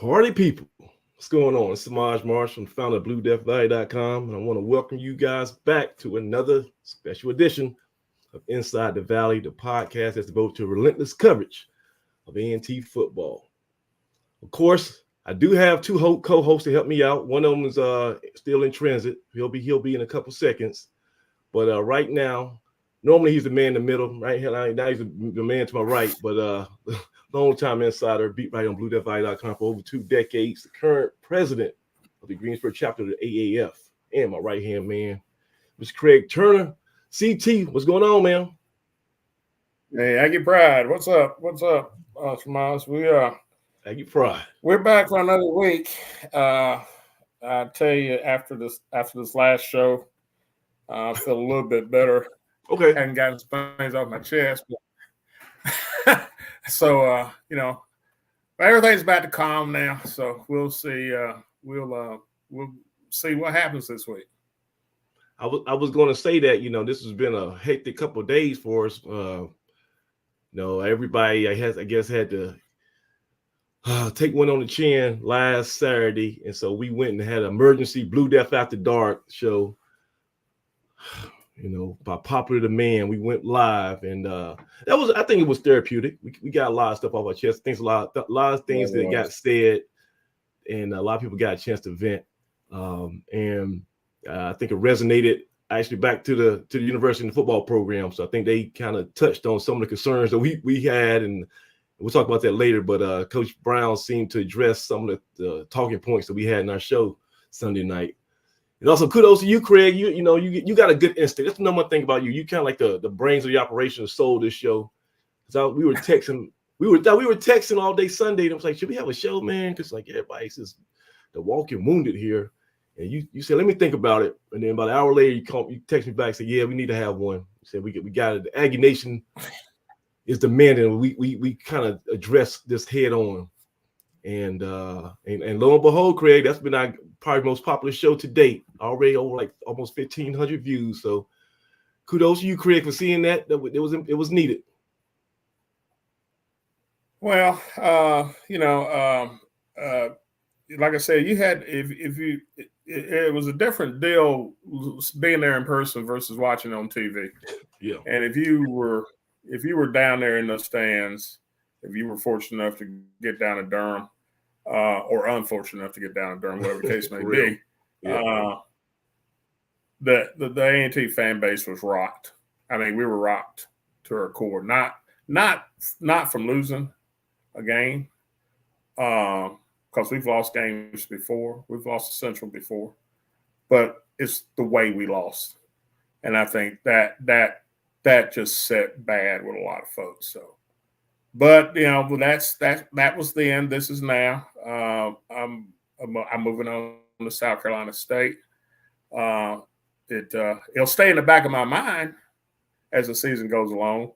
Party people, what's going on? It's Samaj Marshall, founder of BlueDeathValley.com, and I want to welcome you guys back to another special edition of Inside the Valley, the podcast that's devoted to relentless coverage of A&T football. Of course, I do have two co-hosts to help me out. One of them is still in transit. He'll be in a couple seconds, but right now, normally he's the man in the middle. Right here, now he's the man to my right, but long-time insider, beat writer on BlueDeathValley.com for over 2 decades, the current president of the Greensboro chapter of the AAF, and my right-hand man, Mr. Craig Turner. CT, what's going on, man? Hey, Aggie Pride, what's up? Shamaz? Aggie Pride. We're back for another week. I tell you, after this last show, I feel a little bit better. Okay. Hadn't gotten some things off my chest, but so everything's about to calm now. So we'll see. We'll see what happens this week. I was going to say that this has been a hectic couple of days for us. Everybody I guess had to take one on the chin last Saturday, and so we went and had an emergency Blue Death After Dark show. By popular demand, we went live, and I think it was therapeutic. We got a lot of stuff off our chest. A lot of things that got said, and a lot of people got a chance to vent. And I think it resonated actually back to the university and the football program. So I think they kind of touched on some of the concerns that we had, and we'll talk about that later. But Coach Brown seemed to address some of the talking points that we had in our show Sunday night. And also kudos to you, Craig. You got a good instinct. That's the number one thing about you. You kind of like the brains of the operation, the soul of this show. So we were texting all day Sunday. And I was like, should we have a show, man? Because like everybody's just the walking wounded here. And you said, let me think about it. And then about an hour later, you text me back and said, yeah, we need to have one. You said we got it. The Aggie Nation is demanding. We kind of address this head on. And lo and behold, Craig, that's been our probably most popular show to date. Already over like almost 1,500 views. So kudos to you, Craig, for seeing that. It was needed. Well, like I said, you had it was a different deal being there in person versus watching on TV. Yeah. And if you were down there in the stands, if you were fortunate enough to get down to Durham, or unfortunate enough to get down to Durham, whatever the case may be, the A&T fan base was rocked. I mean, we were rocked to our core. Not from losing a game, because we've lost games before. We've lost to Central before, but it's the way we lost, and I think that just set bad with a lot of folks. So. But that was the end. This is now. I'm moving on to South Carolina State. It'll stay in the back of my mind as the season goes along,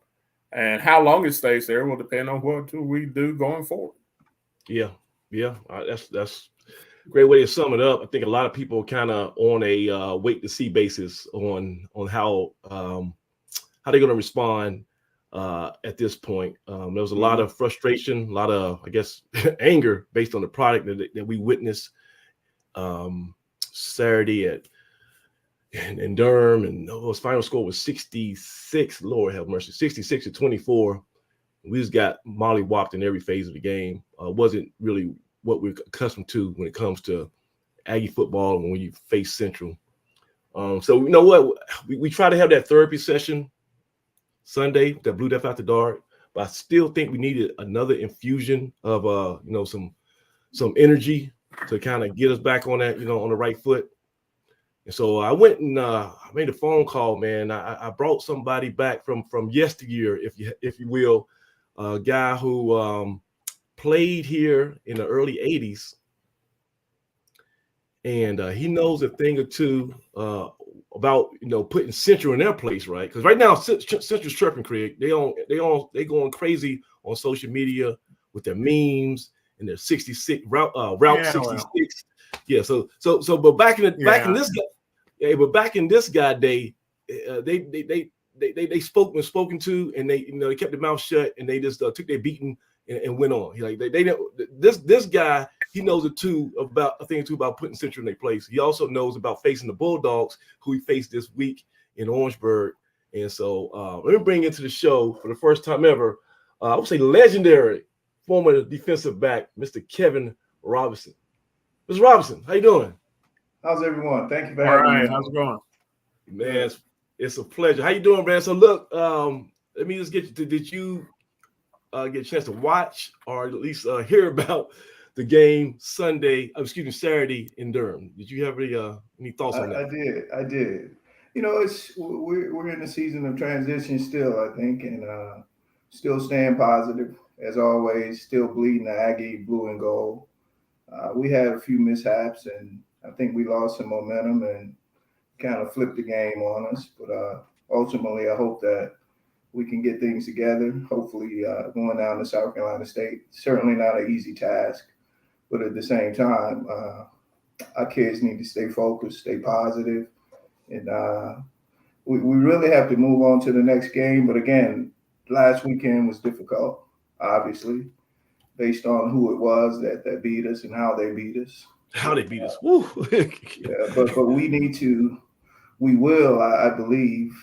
and how long it stays there will depend on what we do going forward. Yeah. That's a great way to sum it up. I think a lot of people kind of on a wait to see basis on how they're going to respond. At this point, there was a lot of frustration, a lot of, I guess, anger based on the product that we witnessed Saturday in Durham, and his final score was 66. Lord have mercy, 66-24. We just got mollywopped in every phase of the game. Wasn't really what we're accustomed to when it comes to Aggie football and when you face Central. So you know what, we try to have that therapy session Sunday, the Blue Death After Dark, but I still think we needed another infusion of some energy to kind of get us back on that, on the right foot. And so I went and I made a phone call, man. I brought somebody back from yesteryear, if you will, a guy who played here in the early 80s. And he knows a thing or two about putting Central in their place, right? Because right now Central's chirping, Craig. They going crazy on social media with their memes and their 66 route 66. Well. Yeah. So but back in this guy day, they spoken to, and they kept their mouth shut, and they just took their beating and went on. Like this guy he knows a thing or two about putting Central in their place. He also knows about facing the Bulldogs, who he faced this week in Orangeburg. And so let me bring into the show for the first time ever, I would say legendary former defensive back, Mr. Kevin Robinson. Mr. Robinson, how you doing? How's everyone? Thank you for All having me. right, how's it going? Man, it's a pleasure. How you doing, man? So look, let me just get you to, did you get a chance to watch or at least hear about the game Saturday in Durham? Did you have any thoughts on that? I did. You know, we're in a season of transition still, I think, and still staying positive as always, still bleeding the Aggie blue and gold. We had a few mishaps, and I think we lost some momentum and kind of flipped the game on us. But ultimately, I hope that we can get things together. Hopefully, going down to South Carolina State, certainly not an easy task. But at the same time, our kids need to stay focused, stay positive. And we really have to move on to the next game. But again, last weekend was difficult, obviously, based on who it was that beat us and how they beat us. How they beat us. Woo. Yeah, but we will, I believe,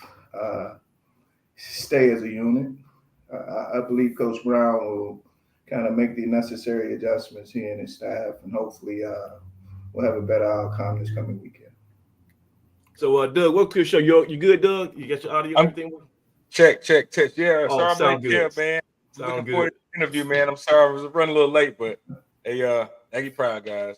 stay as a unit. I believe Coach Brown will kind of make the necessary adjustments, he and his staff, and hopefully we'll have a better outcome this coming weekend. So, Doug, welcome to the show. You good, Doug? You got your audio and everything? Check. Yeah, Oh, sorry I'm late here, man. Looking forward to the interview, man. I'm sorry I was running a little late, but hey, Aggie Pride, guys.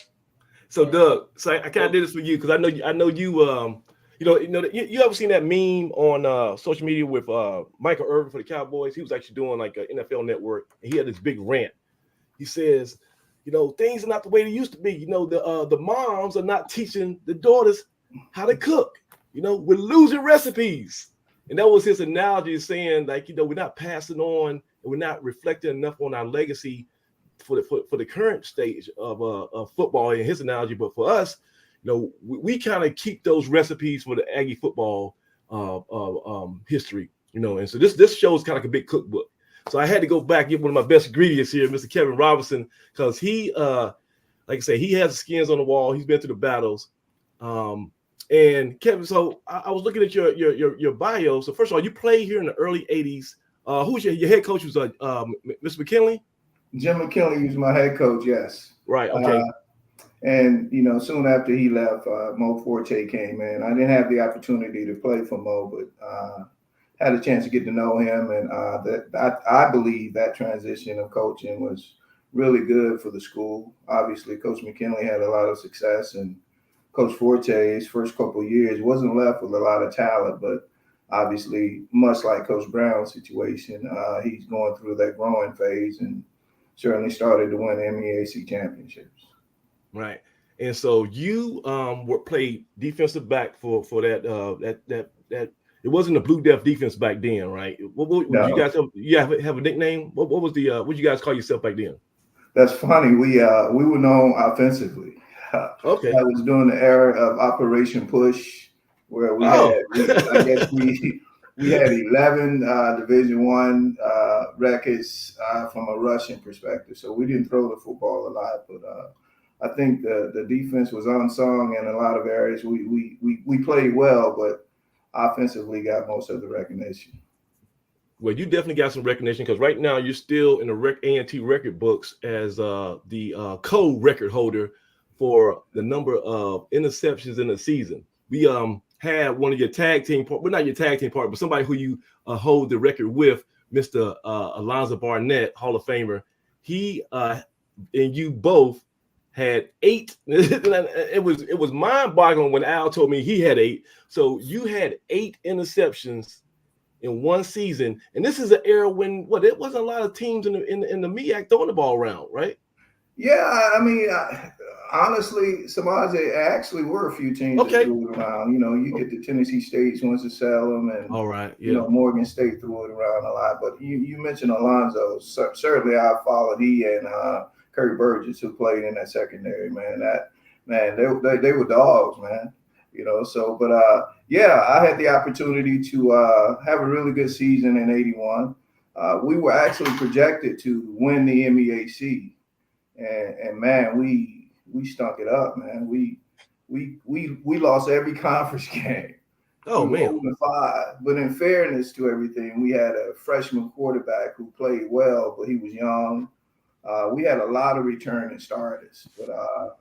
So, Doug, so I kind of did this for you because I know you. You ever seen that meme on social media with Michael Irvin for the Cowboys? He was actually doing like an NFL Network, and he had this big rant. He says, things are not the way they used to be. The moms are not teaching the daughters how to cook. We're losing recipes. And that was his analogy, saying like, we're not passing on and we're not reflecting enough on our legacy for the current stage of football in his analogy. But for us, we kind of keep those recipes for the Aggie football history, and so this show is kind of like a big cookbook. So I had to go back and get one of my best ingredients here, Mr. Kevin Robinson, because he, like I say, he has the skins on the wall. He's been through the battles. And Kevin, so I was looking at your bio. So first of all, you played here in the early '80s. Who's your head coach? Was Mr. McKinley? Jim McKinley was my head coach. Yes. Right. Okay. And soon after he left, Mo Forte came in. I didn't have the opportunity to play for Mo, but had a chance to get to know him. And I believe that transition of coaching was really good for the school. Obviously, Coach McKinley had a lot of success, and Coach Forte, his first couple of years, wasn't left with a lot of talent, but obviously, much like Coach Brown's situation, he's going through that growing phase and certainly started to win MEAC championships. Right. And so you played defensive back for that it wasn't the Blue Death defense back then, right? What No. you guys have a nickname? What was what you guys call yourself back then? That's funny. We were known offensively. Okay. That was during the era of Operation Push, where we had 11 Division I records from a rushing perspective. So we didn't throw the football a lot, but I think the defense was unsung in a lot of areas. We played well, but offensively got most of the recognition. Well, you definitely got some recognition because right now you're still in the A&T record books as the co-record holder for the number of interceptions in a season. We had one of your tag team part, well, not your tag team part, but somebody who you hold the record with, Mr. Alonzo Barnett, Hall of Famer. He and you both had 8. It was mind-boggling when Al told me he had 8. So you had 8 interceptions in one season, and this is an era when it wasn't a lot of teams in the MEAC throwing the ball around, right? Yeah, I mean, honestly, Samaje, actually were a few teams that threw it around. You get the Tennessee State, Winston-Salem, and all right, yeah. Morgan State threw it around a lot. But you mentioned Alonzo. Certainly, I followed he and Curry Burgess, who played in that secondary. They were dogs, man. So, but I had the opportunity to have a really good season in '81. We were actually projected to win the MEAC. and man, we stunk it up, man. We lost every conference game. Oh, we were man. 0-5. But in fairness to everything, we had a freshman quarterback who played well, but he was young. We had a lot of returning starters. But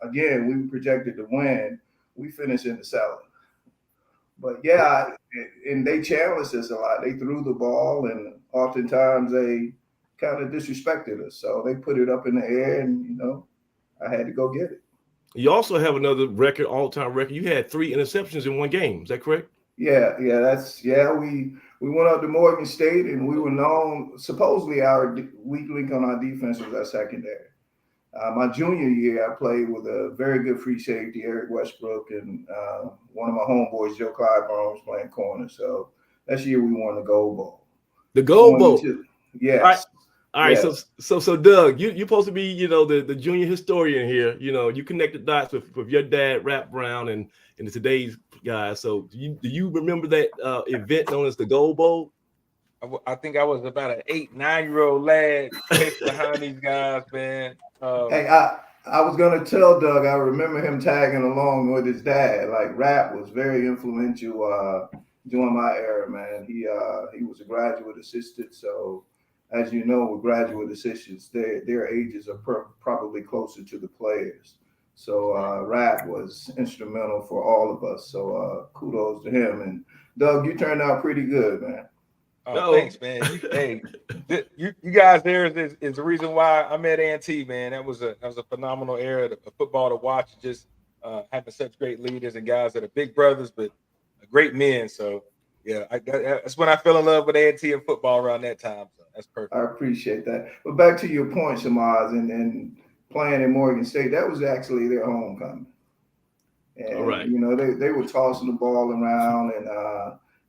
again, we were projected to win. We finished in the cellar. But yeah, and they challenged us a lot. They threw the ball, and oftentimes they kind of disrespected us. So they put it up in the air, and I had to go get it. You also have another record, all-time record. You had 3 interceptions in one game. Is that correct? Yeah. We went up to Morgan State, and we were known. Supposedly, our weak link on our defense was our secondary. My junior year, I played with a very good free safety, Eric Westbrook, and one of my homeboys, Joe Clyburn, was playing corner. So that's the year we won the Gold Bowl. The Gold Bowl. Yes. All right. Yes. So Doug, you're supposed to be, the junior historian here. You connect the dots with your dad, Rap Brown, and today's guys. So do you remember that event known as the Gold Bowl? I think I was about an 8-9-year-old lad behind these guys, man. Hey, I was gonna tell Doug. I remember him tagging along with his dad. Like Rap was very influential during my era, man. He was a graduate assistant, so. As you know, with graduate assistants, their ages are probably closer to the players. So Rap was instrumental for all of us. So kudos to him. And Doug, you turned out pretty good, man. Oh, thanks, man. You guys there is the reason why I'm at A&T, man. That was a phenomenal era of football to watch. Just having such great leaders and guys that are big brothers, but great men. So yeah, that's when I fell in love with A&T and football around that time. So that's perfect. I appreciate that. But back to your point, Shamaz, and playing in Morgan State, that was actually their homecoming. And, all right. They were tossing the ball around, and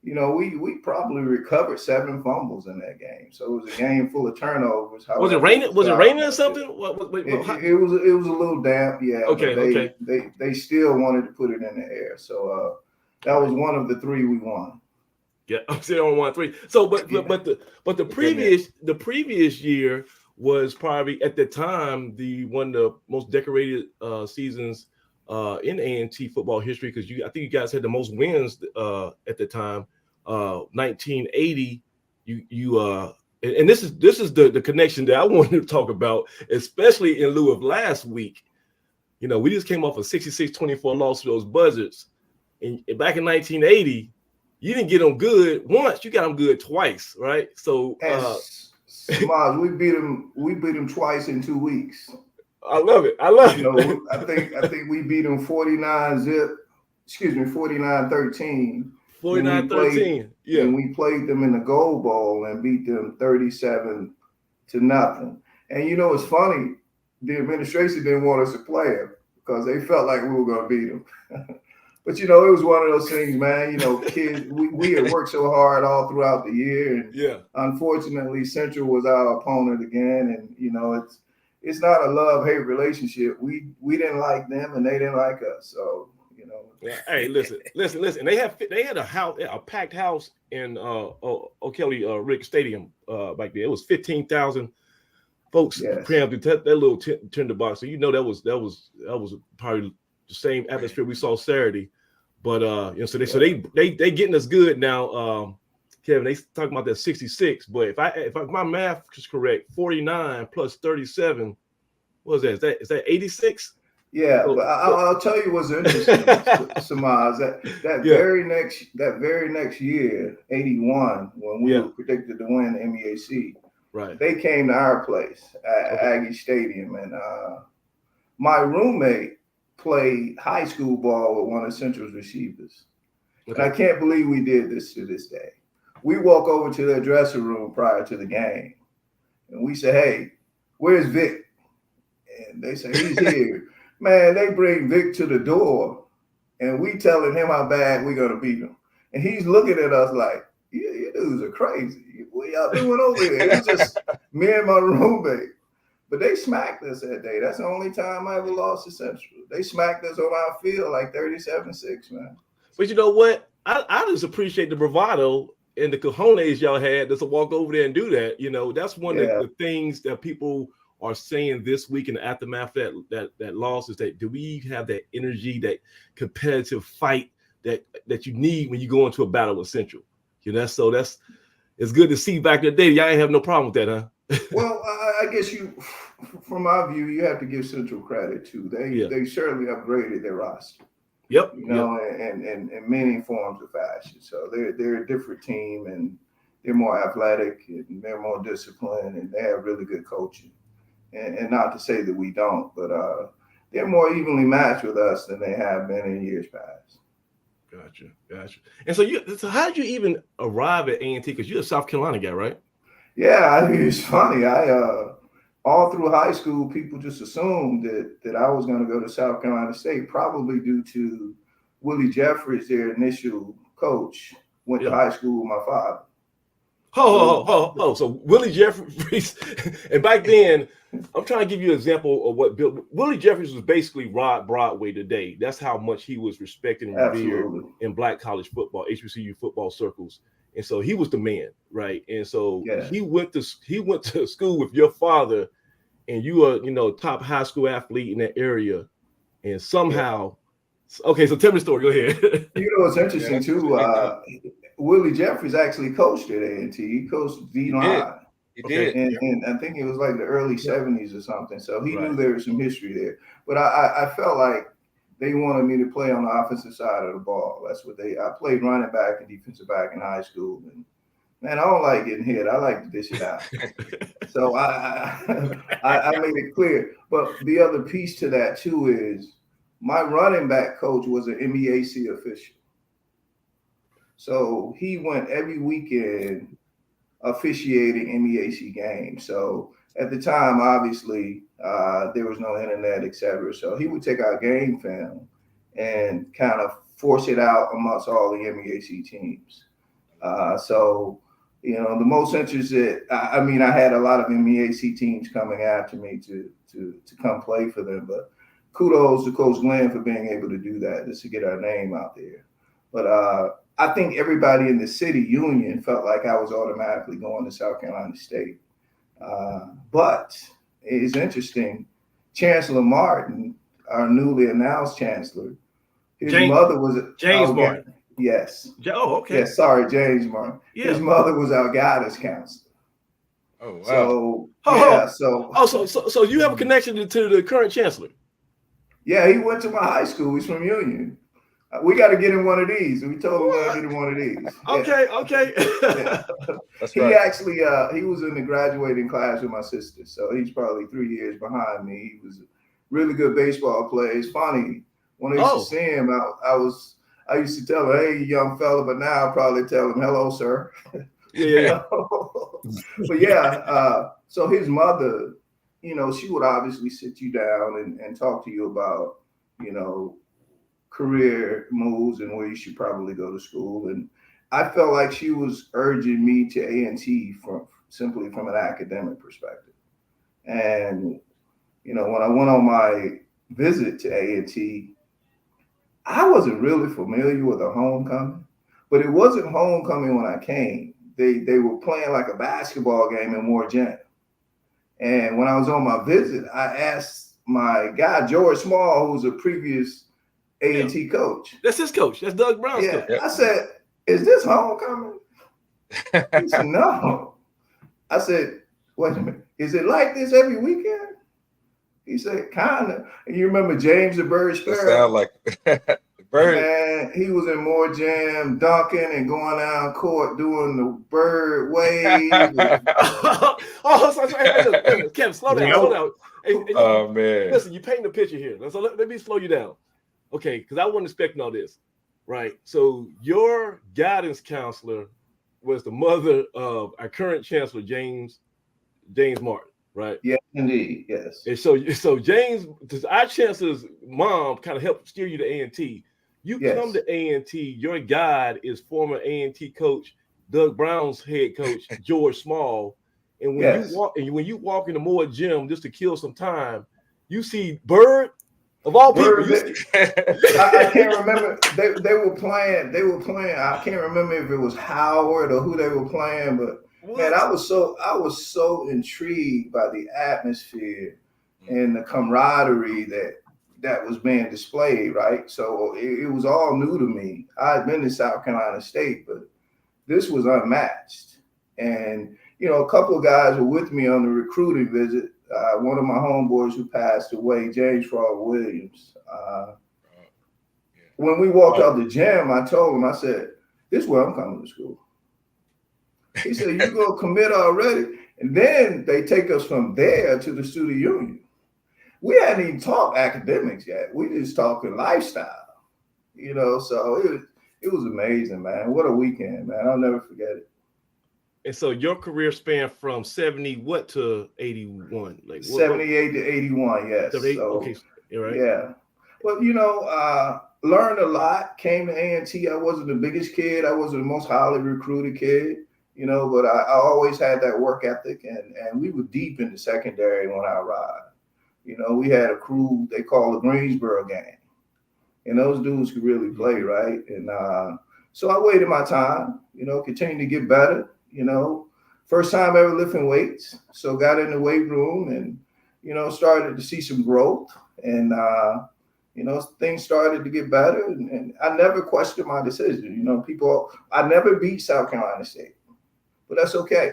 we probably recovered 7 fumbles in that game. So it was a game full of turnovers. Was it raining? Was it raining or something? It was a little damp, yeah. Okay. They still wanted to put it in the air. So that was one of the 3 we won. Yeah, I'm saying on 1-3. So, but the previous year was probably at the time one of the most decorated seasons in A&T football history, because I think you guys had the most wins at the time. 1980. And this is the connection that I wanted to talk about, especially in lieu of last week. We just came off a 66-24 loss to those Buzzards, and back in 1980. You didn't get them good once; you got them good twice, right? So, Samaj, we beat them twice in 2 weeks. I love it. I think we beat them 49-13. 49-13. Yeah. And we played them in the Gold Bowl and beat them 37-0. And it's funny. The administration didn't want us to play them because they felt like we were going to beat them. But it was one of those things, man. Kids, we had worked so hard all throughout the year, and unfortunately, Central was our opponent again. And it's not a love-hate relationship. We didn't like them, and they didn't like us. So Yeah. Hey, listen. They had a packed house in O'Kelly Rick Stadium back there. It was 15,000 folks crammed into that little tender box. So that was probably the same atmosphere we saw Saturday, but so they getting us good now. Kevin, they talking about that 66, but if my math is correct, 49 plus 37, what is that? Is that 86? Yeah, but I'll tell you what's interesting, Samaz. That very next year, 81, when we were predicted to win the MEAC, right? They came to our place at Aggie Stadium, and my roommate played high school ball with one of Central's receivers. Okay. And I can't believe we did this to this day. We walk over to their dressing room prior to the game, and we say, "Hey, where's Vic?" And they say, "He's here." Man, they bring Vic to the door, and we telling him how bad we're going to beat him. And he's looking at us like, you dudes are crazy. What y'all doing over here? It's just me and my roommate. But they smacked us that day. That's the only time I ever lost to Central. They smacked us on our field like 37-6, man. But you know what? I just appreciate the bravado and the cojones y'all had to walk over there and do that. That's one of the things that people are saying this week in the aftermath of that loss is that do we have that energy, that competitive fight that you need when you go into a battle with Central? You know, so it's good to see back in the day. Y'all ain't have no problem with that, huh? Well, I guess from my view, you have to give Central credit too. They certainly upgraded their roster. Yep. You know, and in many forms of fashion. So they're a different team, and they're more athletic, and they're more disciplined, and they have really good coaching. And not to say that we don't, but they're more evenly matched with us than they have been in years past. Gotcha. And so how did you even arrive at A&T? Because you're a South Carolina guy, right? Yeah, it's funny. All through high school, people just assumed that I was going to go to South Carolina State, probably due to Willie Jeffries, their initial coach, went to high school with my father. So Willie Jeffries, and back then, I'm trying to give you an example of what Willie Jeffries was basically Rod Broadway today. That's how much he was respected and revered in Black college football, HBCU football circles. And so he was the man, right? And so he went to school with your father, and you are, top high school athlete in that area, and somehow, okay. So tell me the story. Go ahead. It's interesting too. Willie Jeffries actually coached at A&T. He coached D-line. He did. And I think it was like the early 70s or something. So he knew there was some history there. But I felt like they wanted me to play on the offensive side of the ball. That's what I played running back and defensive back in high school. And man, I don't like getting hit. I like to dish it out. So I made it clear. But the other piece to that too is my running back coach was an MEAC official. So he went every weekend officiating MEAC games. So at the time, obviously, there was no internet, et cetera. So he would take our game film and kind of force it out amongst all the MEAC teams. So, the most interested, I had a lot of MEAC teams coming after me to come play for them. But kudos to Coach Glenn for being able to do that, just to get our name out there. But I think everybody in the city union felt like I was automatically going to South Carolina State. But it's interesting. Chancellor Martin, our newly announced chancellor, his mother was James Martin. Yes. Oh, okay. Yes, sorry, James Martin. Yeah. His mother was our guidance counselor. Oh, wow. So you have a connection to the current chancellor? Yeah, he went to my high school. He's from Union. We got to get in one of these. We told him we got to get in one of these. Okay. Yeah. That's he right. actually, he was in the graduating class with my sister. So he's probably 3 years behind me. He was a really good baseball player. It's funny. When I used to see him, I used to tell him, hey, young fella, but now I'll probably tell him, hello, sir. Yeah. But so his mother, she would obviously sit you down and talk to you about, career moves and where you should probably go to school. And I felt like she was urging me to A&T simply from an academic perspective. And, when I went on my visit to A&T, I wasn't really familiar with a homecoming, but it wasn't homecoming when I came. They were playing like a basketball game in Moore Gym. And when I was on my visit, I asked my guy, George Small, who was a previous A&T coach. That's his coach. That's Doug Brown's coach. I said, is this homecoming? He said, no. I said, wait a minute. Is it like this every weekend? He said, kind of. And you remember James the Bird Sparrow? Sound like the bird. Man, he was in Moore Gym dunking and going down court doing the bird wave. Hey, Kevin, slow down. Hey, Oh, man. Listen, you're painting a picture here. So let me slow you down. Okay, because I wasn't expecting all this, right? So your guidance counselor was the mother of our current chancellor, James Martin, right? Yes, indeed, yes. And so James, our chancellor's mom kind of helped steer you to A&T. You come to A&T, your guide is former A&T coach, Doug Brown's head coach, George Small. And when you walk in the Moore Gym just to kill some time, you see Bird. Of all people, I can't remember. They were playing. I can't remember if it was Howard or who they were playing, but Man, I was so intrigued by the atmosphere and the camaraderie that was being displayed, right? So it was all new to me. I had been to South Carolina State, but this was unmatched. And a couple of guys were with me on the recruiting visit. One of my homeboys who passed away, James Fraud Williams. When we walked out the gym, I told him, I said, "This is where I'm coming to school." He said, "You gonna commit already?" And then they take us from there to the student union. We hadn't even talked academics yet. We just talking lifestyle, So it was amazing, man. What a weekend, man! I'll never forget it. And so your career spanned from 70 what to 81? Like 78 to 81, yes. So, okay, right. Yeah. But learned a lot. Came to A&T. I wasn't the biggest kid. I wasn't the most highly recruited kid. But I always had that work ethic, and we were deep in the secondary when I arrived. We had a crew they call the Greensboro gang, and those dudes could really play, right? And so I waited my time, continued to get better. First time ever lifting weights, so got in the weight room and started to see some growth, and things started to get better, and I never questioned my decision. I never beat South Carolina State. But that's okay.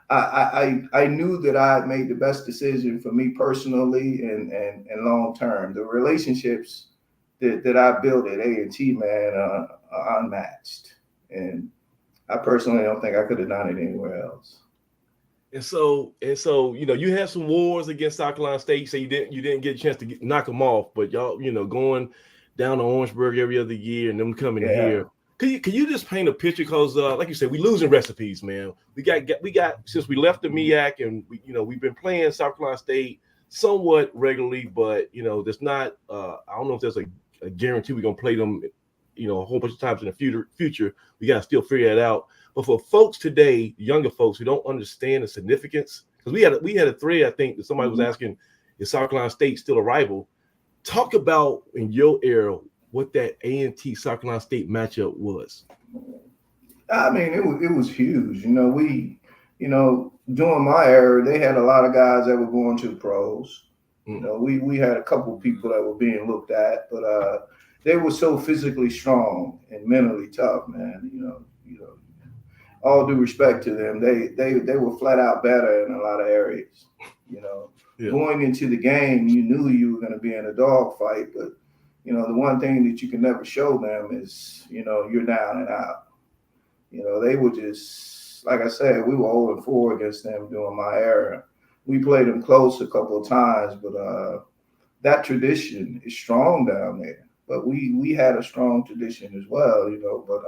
I knew that I had made the best decision for me personally and long term. The relationships that I built at A&T, man, are unmatched. And I personally don't think I could have done it anywhere else. And so, you had some wars against South Carolina State. You say you didn't get a chance to knock them off, but y'all, going down to Orangeburg every other year and them coming here. Could you just paint a picture? Because like you said, we losing recipes, man. We got since we left the MEAC, and we've been playing South Carolina State somewhat regularly, but there's not. I don't know if there's a guarantee we're gonna play them, a whole bunch of times in the future. We gotta still figure that out. But for folks today, younger folks who don't understand the significance, because we had a thread, I think, that somebody was asking, is South Carolina State still a rival? Talk about in your era what that A&T South Carolina State matchup was. I mean, it was huge. We, during my era, they had a lot of guys that were going to the pros. We had a couple of people that were being looked at, but they were so physically strong and mentally tough, man. All due respect to them, they were flat out better in a lot of areas. Going into the game, you knew you were going to be in a dogfight, but the one thing that you can never show them is, you're down and out. They were just, like I said, we were 0-4 against them during my era. We played them close a couple of times, but that tradition is strong down there. But we had a strong tradition as well, But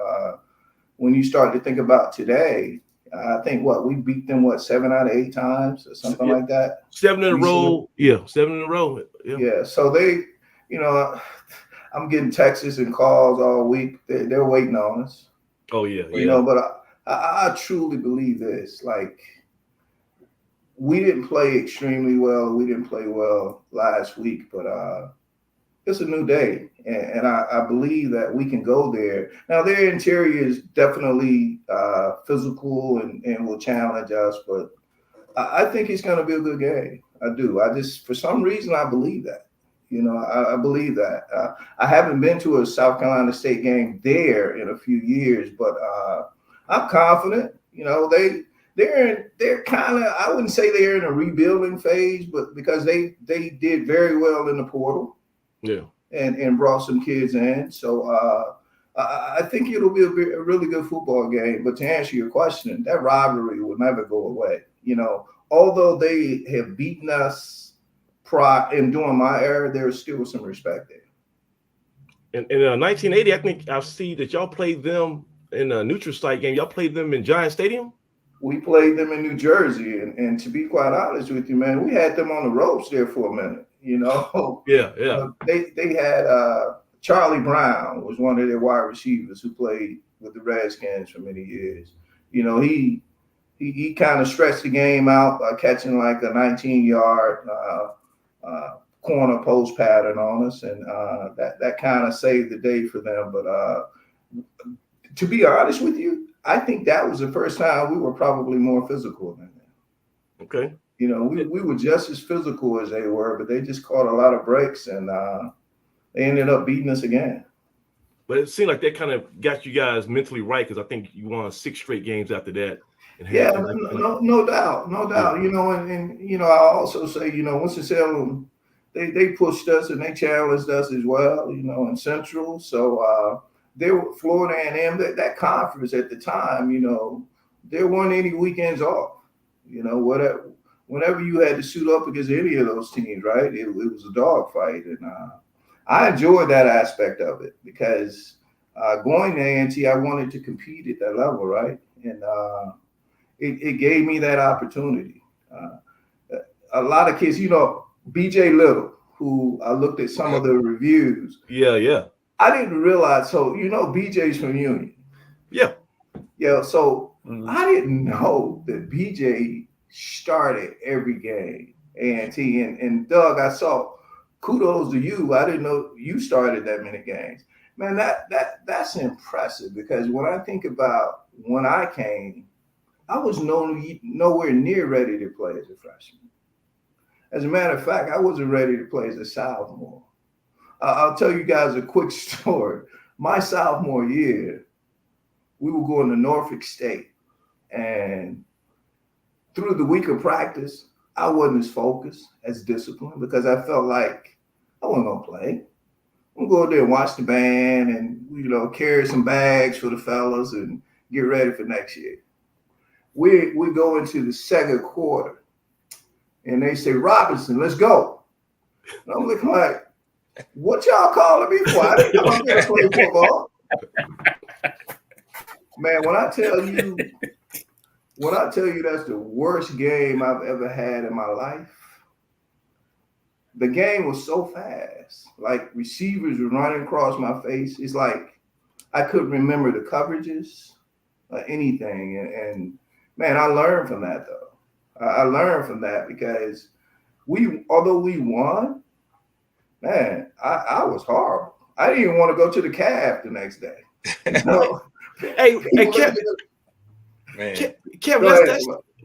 when you start to think about today, I think we beat them 7 out of 8 times or something like that. 7 in a row. Yeah, 7 in a row. Yeah. So they, I'm getting texts and calls all week. They're waiting on us. Oh yeah. But I truly believe this. Like, we didn't play extremely well. We didn't play well last week, but it's a new day, and I believe that we can go there. Now, their interior is definitely physical and will challenge us, but I think it's going to be a good game. I do. For some reason, I believe that. I believe that. I haven't been to a South Carolina State game there in a few years, but I'm confident. They're kind of, I wouldn't say they're in a rebuilding phase, but because they did very well in the portal. Yeah. And brought some kids in. So I think it'll be a really good football game. But to answer your question, that rivalry will never go away. Although they have beaten us during my era, there was still some respect there. In 1980, I think I see that y'all played them in a neutral site game. Y'all played them in Giant Stadium? We played them in New Jersey. And to be quite honest with you, man, we had them on the ropes there for a minute. Yeah. They had Charlie Brown was one of their wide receivers who played with the Redskins for many years. He kind of stretched the game out by catching like a 19-yard corner post pattern on us, and that kind of saved the day for them. But to be honest with you, I think that was the first time we were probably more physical than them. Okay. You know, we were just as physical as they were, but they just caught a lot of breaks, and they ended up beating us again. But it seemed like that kind of got you guys mentally right, because I think you won 6 straight games after that. And Yeah, no doubt. Yeah. You know, and you know, I also say, you know, Winston-Salem, they pushed us and they challenged us as well. You know, in Central, so they were Florida A&M. That conference at the time, you know, there weren't any weekends off. You know, whenever you had to suit up against any of those teams, right? It was a dogfight, and I enjoyed that aspect of it because going to A&T, I wanted to compete at that level, right? And it gave me that opportunity. A lot of kids, you know, BJ Little, who I looked at some of the reviews. Yeah. I didn't realize. So, you know, BJ's from Union. Yeah. Yeah. So I didn't know that BJ started every game, A&T. And Doug, I saw, kudos to you. I didn't know you started that many games. Man, that's impressive, because when I think about when I came, I was nowhere near ready to play as a freshman. As a matter of fact, I wasn't ready to play as a sophomore. I'll tell you guys a quick story. My sophomore year, we were going to Norfolk State, and through the week of practice, I wasn't as focused, as disciplined, because I felt like I wasn't going to play. I'm going to go there and watch the band and, you know, carry some bags for the fellas and get ready for next year. We go into the second quarter, and they say, Robinson, let's go. And I'm looking like, what y'all calling me for? I didn't come up here to play football. Man, when I tell you that's the worst game I've ever had in my life, the game was so fast. Like, receivers were running across my face. It's like I couldn't remember the coverages or anything. And man, I learned from that, though. I learned from that because although we won, man, I was horrible. I didn't even want to go to the cab the next day. You know? Hey, Kevin,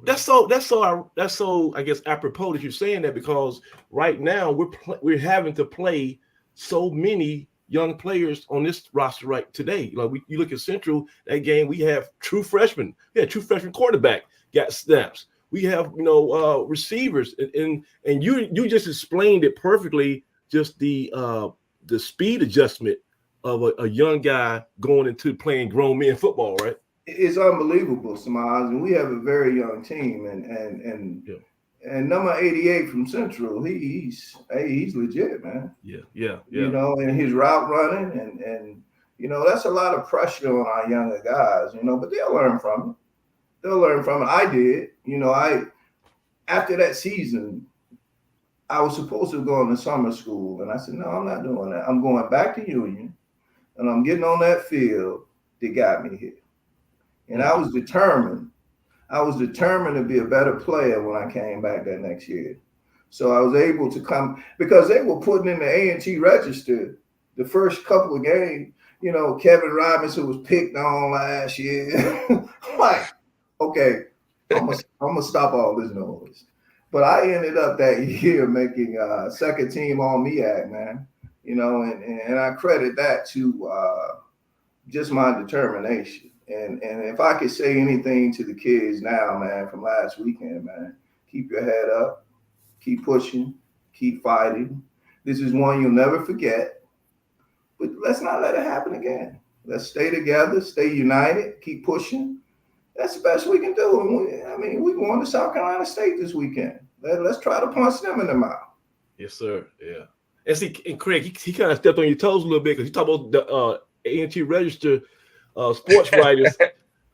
that's so I guess apropos that you're saying that, because right now we're having to play so many young players on this roster right today. Like, you look at Central, that game, we have true freshmen. Yeah, true freshman quarterback got snaps. We have, you know, receivers, and you just explained it perfectly. Just the speed adjustment of a young guy going into playing grown men football, right? It's unbelievable, Samaj, and we have a very young team, and number 88 from Central, he's legit, man. Yeah. You know, and his route running, and you know, that's a lot of pressure on our younger guys, you know, but they'll learn from it. I did, you know, after that season, I was supposed to go into summer school, and I said, no, I'm not doing that. I'm going back to Union, and I'm getting on that field that got me here. And I was determined to be a better player when I came back that next year. So I was able to come, because they were putting in the A&T register the first couple of games. You know, Kevin Robinson was picked on last year. I'm like, okay, I'm gonna stop all this noise. But I ended up that year making second team all MEAC, man. You know, and I credit that to just my determination. And if I could say anything to the kids now, man, from last weekend, man, keep your head up, keep pushing, keep fighting. This is one you'll never forget, but let's not let it happen again. Let's stay together, stay united, keep pushing. That's the best we can do. And we're going to South Carolina State this weekend. Let's try to punch them in the mouth. Yes, sir. Yeah. And see, and Craig, he kind of stepped on your toes a little bit, because you talk about the A&T register sports writers.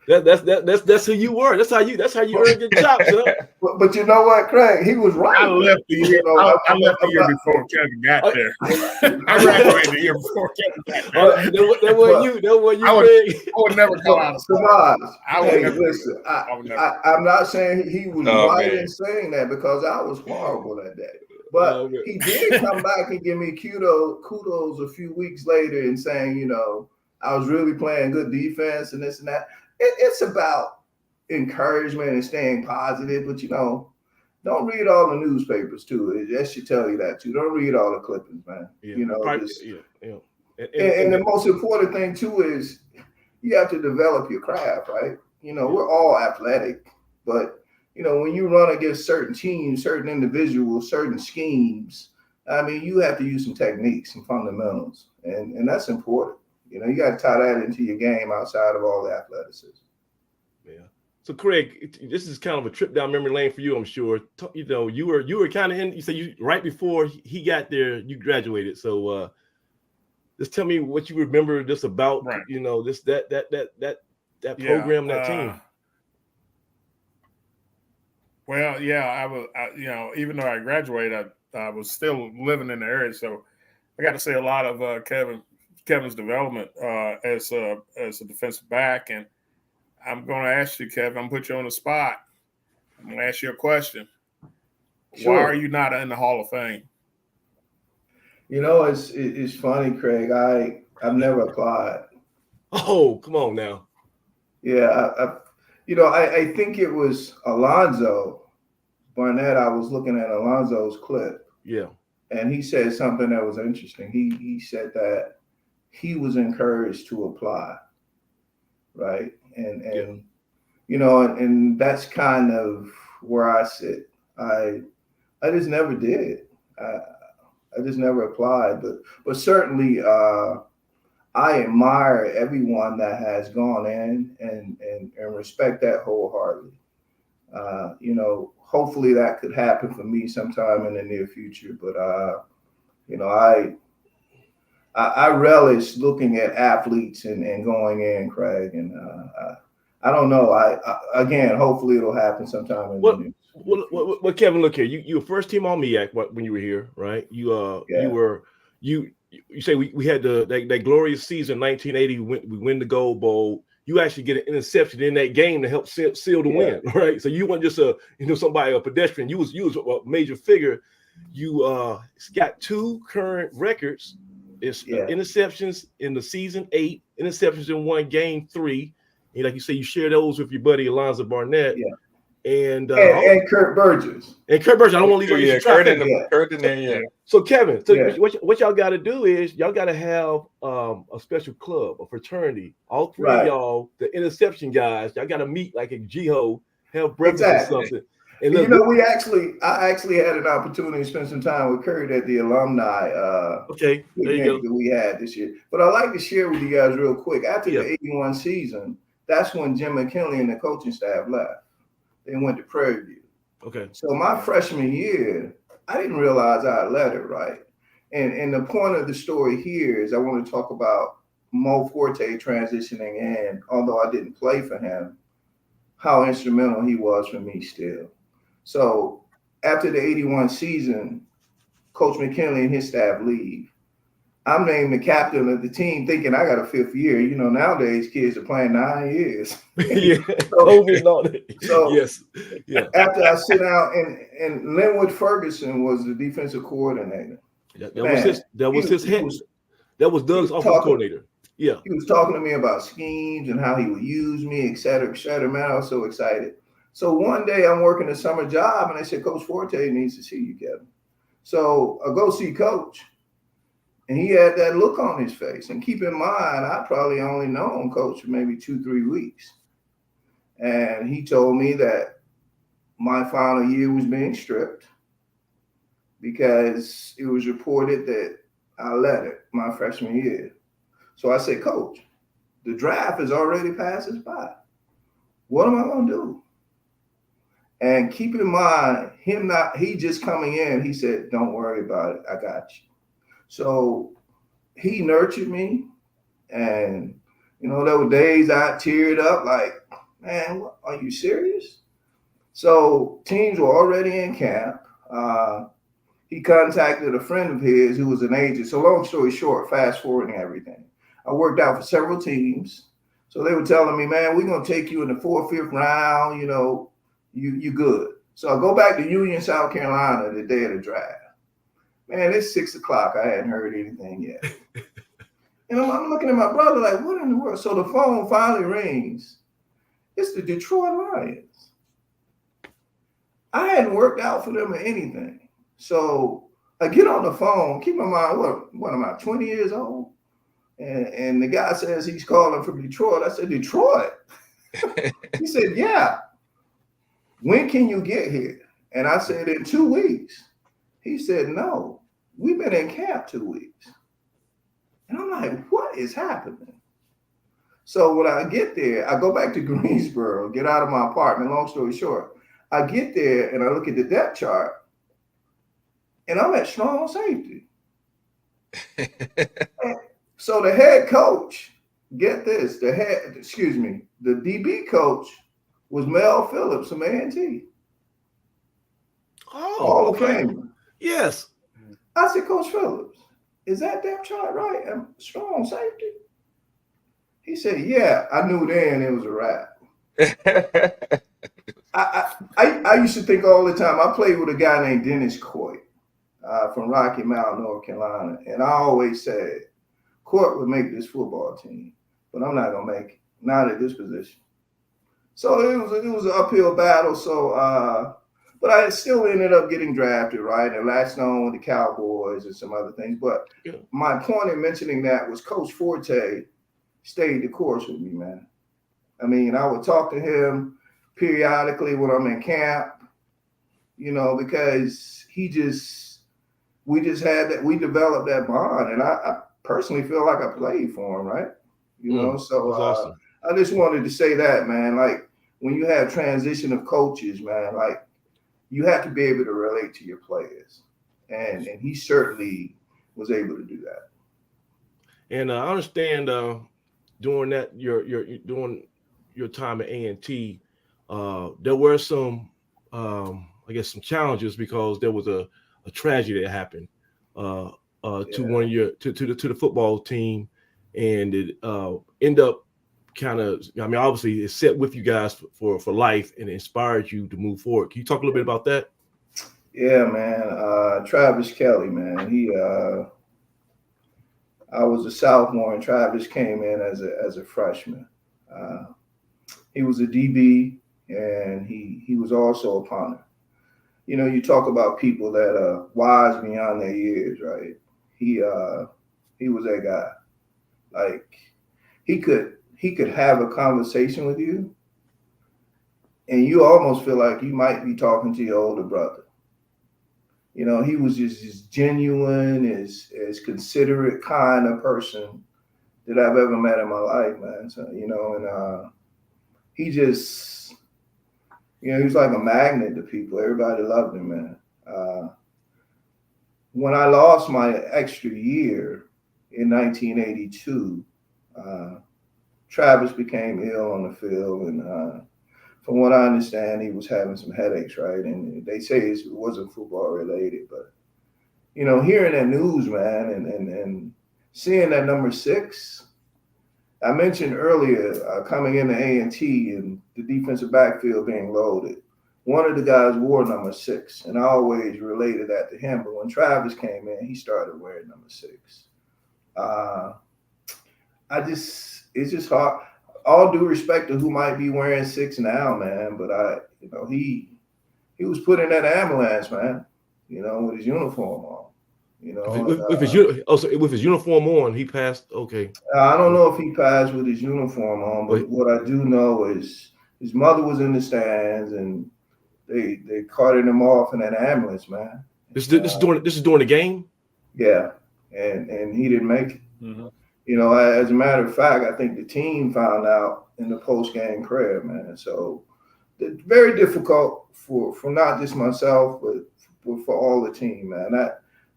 That's who you were. That's how you earned your chops, huh? But you know what, Craig? He was right. I left the year. I left the year before Kevin got there. I graduated the year before Kevin got there. That wasn't you. I would never come out of school. Listen, I'm not saying he was right in saying that, because I was horrible that day. But he did come back and give me kudos a few weeks later and saying, you know, I was really playing good defense and this and that. It's about encouragement and staying positive, but don't read all the newspapers too. That should tell you that too. Don't read all the clippings, man. Yeah. And the most important thing too is you have to develop your craft, right? We're all athletic, but when you run against certain teams, certain individuals, certain schemes, I mean, you have to use some techniques, some fundamentals, and that's important. You got to tie that into your game outside of all the athleticism. Yeah. So, Craig, this is kind of a trip down memory lane for you, I'm sure. You were kind of in. You said right before he got there, you graduated. So, just tell me what you remember just about, right. That program, that team. Well, yeah, I was, even though I graduated, I was still living in the area, so I got to see a lot of Kevin's development as a defensive back. And I'm going to ask you, Kevin, I'm going to put you on the spot. I'm going to ask you a question. Sure. Why are you not in the Hall of Fame? It's funny, Craig. I've never applied. Oh, come on now. Yeah, I think it was Alonzo Barnett. I was looking at Alonzo's clip. Yeah. And he said something that was interesting. He said that he was encouraged to apply, right? And and that's kind of where I sit. I just never did. I just never applied, but certainly I admire everyone that has gone in and respect that wholeheartedly. Hopefully that could happen for me sometime in the near future. But I relish looking at athletes and going in, Craig. And I don't know. Again, hopefully it'll happen sometime in the near future. Well, Kevin, look here. You were first team on MEAC when you were here, right? You say we had that glorious season 1980. We win the Gold Bowl. You actually get an interception in that game to help seal the win, right? So you weren't just a pedestrian. You was a major figure. You got 2 current records. It's interceptions in the season 8, interceptions in one game 3. And like you say, you share those with your buddy Alonzo Barnett. Yeah. And Kurt Burgess. I don't want to leave you Kurt in there. Yeah. So Kevin, what y'all got to do is y'all got to have a special club, a fraternity. All 3 of y'all, the interception guys, y'all got to meet like a G-Ho, have breakfast or something. And look, I actually had an opportunity to spend some time with Kurt at the alumni there you go. that we had this year. But I'd like to share with you guys real quick. After the 81 season, that's when Jim McKinley and the coaching staff left. They went to Prairie View. Okay. So my freshman year, I didn't realize I had led it, right? And the point of the story here is I want to talk about Mo Forte transitioning in, although I didn't play for him, how instrumental he was for me still. So after the 81 season, Coach McKinley and his staff leave. I'm named the captain of the team thinking I got a 5th year. Nowadays kids are playing 9 years. So yes. Yeah. After I sit down and Linwood Ferguson was the defensive coordinator. That was Doug's offensive coordinator. Yeah. He was talking to me about schemes and how he would use me, et cetera, et cetera. Man, I was so excited. So one day I'm working a summer job and they said, Coach Forte needs to see you, Kevin. So I go see Coach. And he had that look on his face. And keep in mind, I probably only known Coach for maybe 2-3 weeks. And he told me that my final year was being stripped because it was reported that I led it my freshman year. So I said, Coach, the draft has already passed us by. What am I going to do? And keep in mind, he just coming in, he said, don't worry about it. I got you. So he nurtured me. And, there were days I teared up like, man, what, are you serious? So teams were already in camp. He contacted a friend of his who was an agent. So long story short, fast forwarding everything. I worked out for several teams. So they were telling me, man, we're going to take you in the 4th, 5th round. You good. So I go back to Union, South Carolina the day of the draft. Man, it's 6:00. I hadn't heard anything yet. And I'm looking at my brother like, what in the world? So the phone finally rings. It's the Detroit Lions. I hadn't worked out for them or anything. So I get on the phone. Keep in mind, what am I, 20 years old? And the guy says he's calling from Detroit. I said, Detroit? He said, yeah. When can you get here? And I said, in 2 weeks. He said, no, we've been in camp 2 weeks. And I'm like, what is happening? So when I get there, I go back to Greensboro, get out of my apartment. Long story short, I get there and I look at the depth chart and I'm at strong safety. So the head coach, get this, the DB coach was Mel Phillips from A&T. Oh, Hall of okay. Famer. Yes. I said, Coach Phillips, is that depth chart right? I'm strong safety. He said, yeah. I knew then it was a wrap. I used to think all the time. I played with a guy named Dennis Coit from Rocky Mount, North Carolina, and I always said, Court would make this football team, but I'm not gonna make it, not at this position. So it was an uphill battle. So, but I still ended up getting drafted, right, and latched on with the Cowboys and some other things. But my point in mentioning that was Coach Forte stayed the course with me, man. I mean, I would talk to him periodically when I'm in camp, you know, because we just developed that bond, and I personally feel like I played for him, right? You know, so awesome. I just wanted to say that, man. Like when you have transition of coaches, man, like you have to be able to relate to your players, and he certainly was able to do that. And I understand during that during your time at A&T, there were some I guess some challenges because there was a tragedy that happened to one of your to the football team, and it ended up kind of, I mean, obviously it set with you guys for life and inspired you to move forward. Can you talk a little bit about that? Yeah, man. Travis Kelly, man. I was a sophomore and Travis came in as a freshman. He was a DB and he was also a punter. You know, you talk about people that are wise beyond their years, right? He was that guy. Like he could have a conversation with you and you almost feel like you might be talking to your older brother. You know, he was just as genuine, as considerate kind of person that I've ever met in my life, man. So, you know, and he just, you know, he was like a magnet to people. Everybody loved him, man. When I lost my extra year in 1982, Travis became ill on the field, and from what I understand, he was having some headaches, right? And they say it wasn't football related, but you know, hearing that news, man, and seeing that number 6, I mentioned earlier coming into A&T and the defensive backfield being loaded. One of the guys wore number 6, and I always related that to him. But when Travis came in, he started wearing number 6. It's just hard. All due respect to who might be wearing 6 now, man, but you know, he was put in that ambulance, man, you know, with his uniform on, you know. With his uniform on, he passed. Okay. I don't know if he passed with his uniform on, but what I do know is his mother was in the stands, and they carted him off in that ambulance, man. This is during the game. Yeah, and he didn't make it. Mm-hmm. You know, as a matter of fact, I think the team found out in the post-game prayer, man. So it's very difficult for not just myself, but for all the team, man.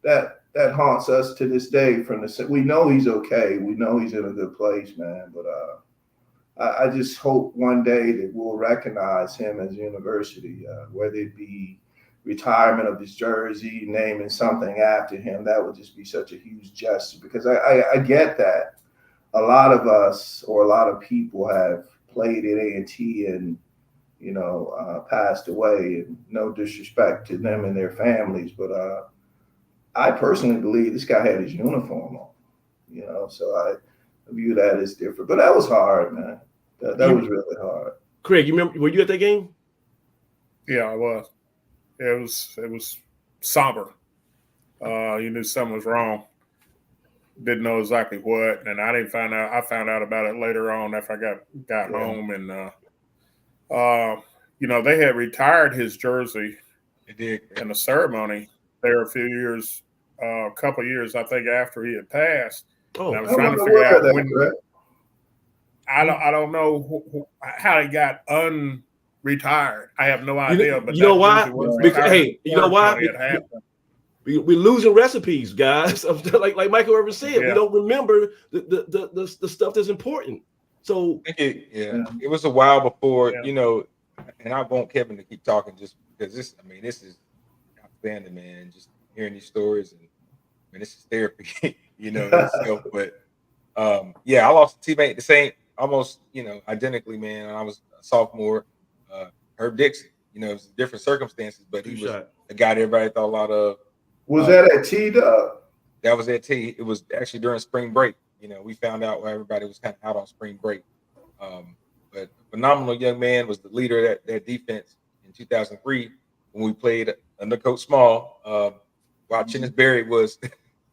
That haunts us to this day. We know he's okay. We know he's in a good place, man. But I just hope one day that we'll recognize him as a university, whether it be retirement of his jersey, naming something after him. That would just be such a huge gesture, because I get that a lot of us or a lot of people have played at A&T and, you know, passed away, and no disrespect to them and their families, but I personally believe this guy had his uniform on. you know. So I view that as different. But that was hard, man. That was really hard. Craig, you remember? Were you at that game? Yeah, I was. It was somber. You knew something was wrong. Didn't know exactly what, and I didn't find out. I found out about it later on after I got home, and you know, they had retired his jersey. It did. In the ceremony there a few years, a couple of years, I think, after he had passed. Oh, and I was trying to figure out when. Right? I don't know how he got unretired. I have no idea. But you know why? Because, hey, you know why? We're losing recipes, guys. like Michael ever said, we don't remember the stuff that's important. So it was a while before, you know, and I want Kevin to keep talking just because this is outstanding, man. Just hearing these stories, and this is therapy, you know. But I lost a teammate the same, almost, you know, identically, man. I was a sophomore, Herb Dixon. You know, it was different circumstances, but he was a guy that everybody thought a lot of. Was that at T-Dub? That was at T. It was actually during spring break. You know, we found out where everybody was kind of out on spring break. But a phenomenal young man, was the leader of that defense in 2003 when we played under Coach Small. While Chennis Berry was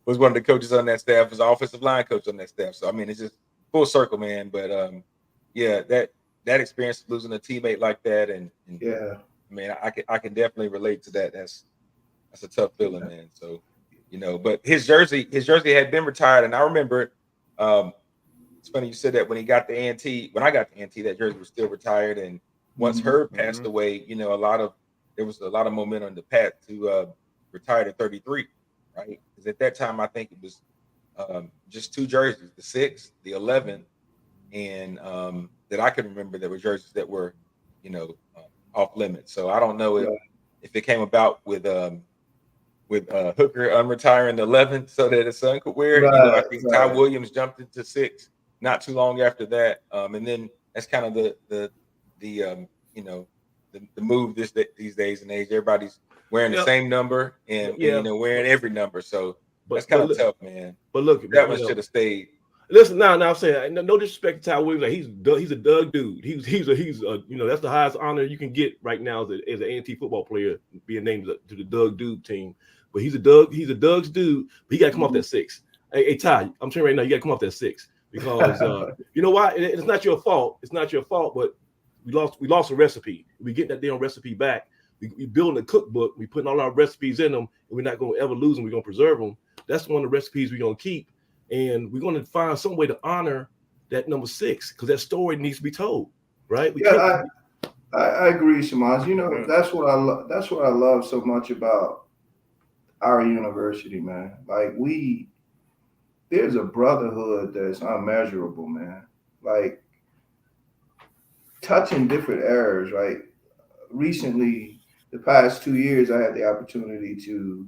one of the coaches on that staff, was the offensive line coach on that staff. So I mean, it's just full circle, man. But that experience, losing a teammate like that, and man, I can definitely relate to that. That's a tough feeling, man. So, you know, but his jersey had been retired, and I remember it's funny you said that when he got the A&T. When I got the A&T, that jersey was still retired, and once Herb passed away, you know, there was a lot of momentum in the path to retire at 33, right? Because at that time, I think it was just two jerseys, the 6, the 11, and that I can remember there were jerseys that were, you know, off limits. So I don't know if it came about with Hooker unretiring the 11 so that his son could wear it. You know, I think Ty Williams jumped into 6 not too long after that, and then that's kind of the you know, the move these days and age. Everybody's wearing the same number and you know, wearing every number. So that's kind of tough, man. But look, that one should have stayed. Listen, now I'm saying no disrespect to Ty Williams. Like he's a Doug dude. He's you know, that's the highest honor you can get right now as an A&T football player, being named to the Doug Dude team. But he's a Doug's dude. But he got to come off that 6. Hey Ty, I'm telling you right now, you got to come off that 6 because you know why? It's not your fault. It's not your fault. But we lost a recipe. We getting that damn recipe back. We building a cookbook. We putting all our recipes in them, and we're not going to ever lose them. We're going to preserve them. That's one of the recipes we're going to keep, and we're going to find some way to honor that number 6 because that story needs to be told, right? I agree, Shamaz. You know, that's what I love so much about our university, man. Like there's a brotherhood that's unmeasurable, man. Like touching different eras, right? Recently, the past 2 years, I had the opportunity to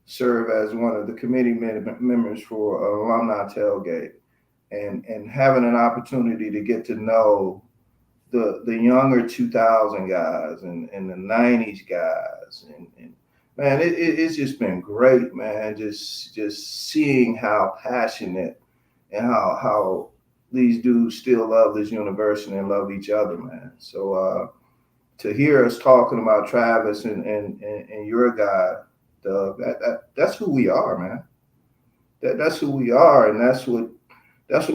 serve as one of the committee members for alumni tailgate, and having an opportunity to get to know the younger 2000 guys and the 90s guys, and man, it's just been great, man. Just seeing how passionate and how these dudes still love this university and love each other, man. So to hear us talking about Travis and your guy, Doug, that's who we are, man. That's who we are, and that's what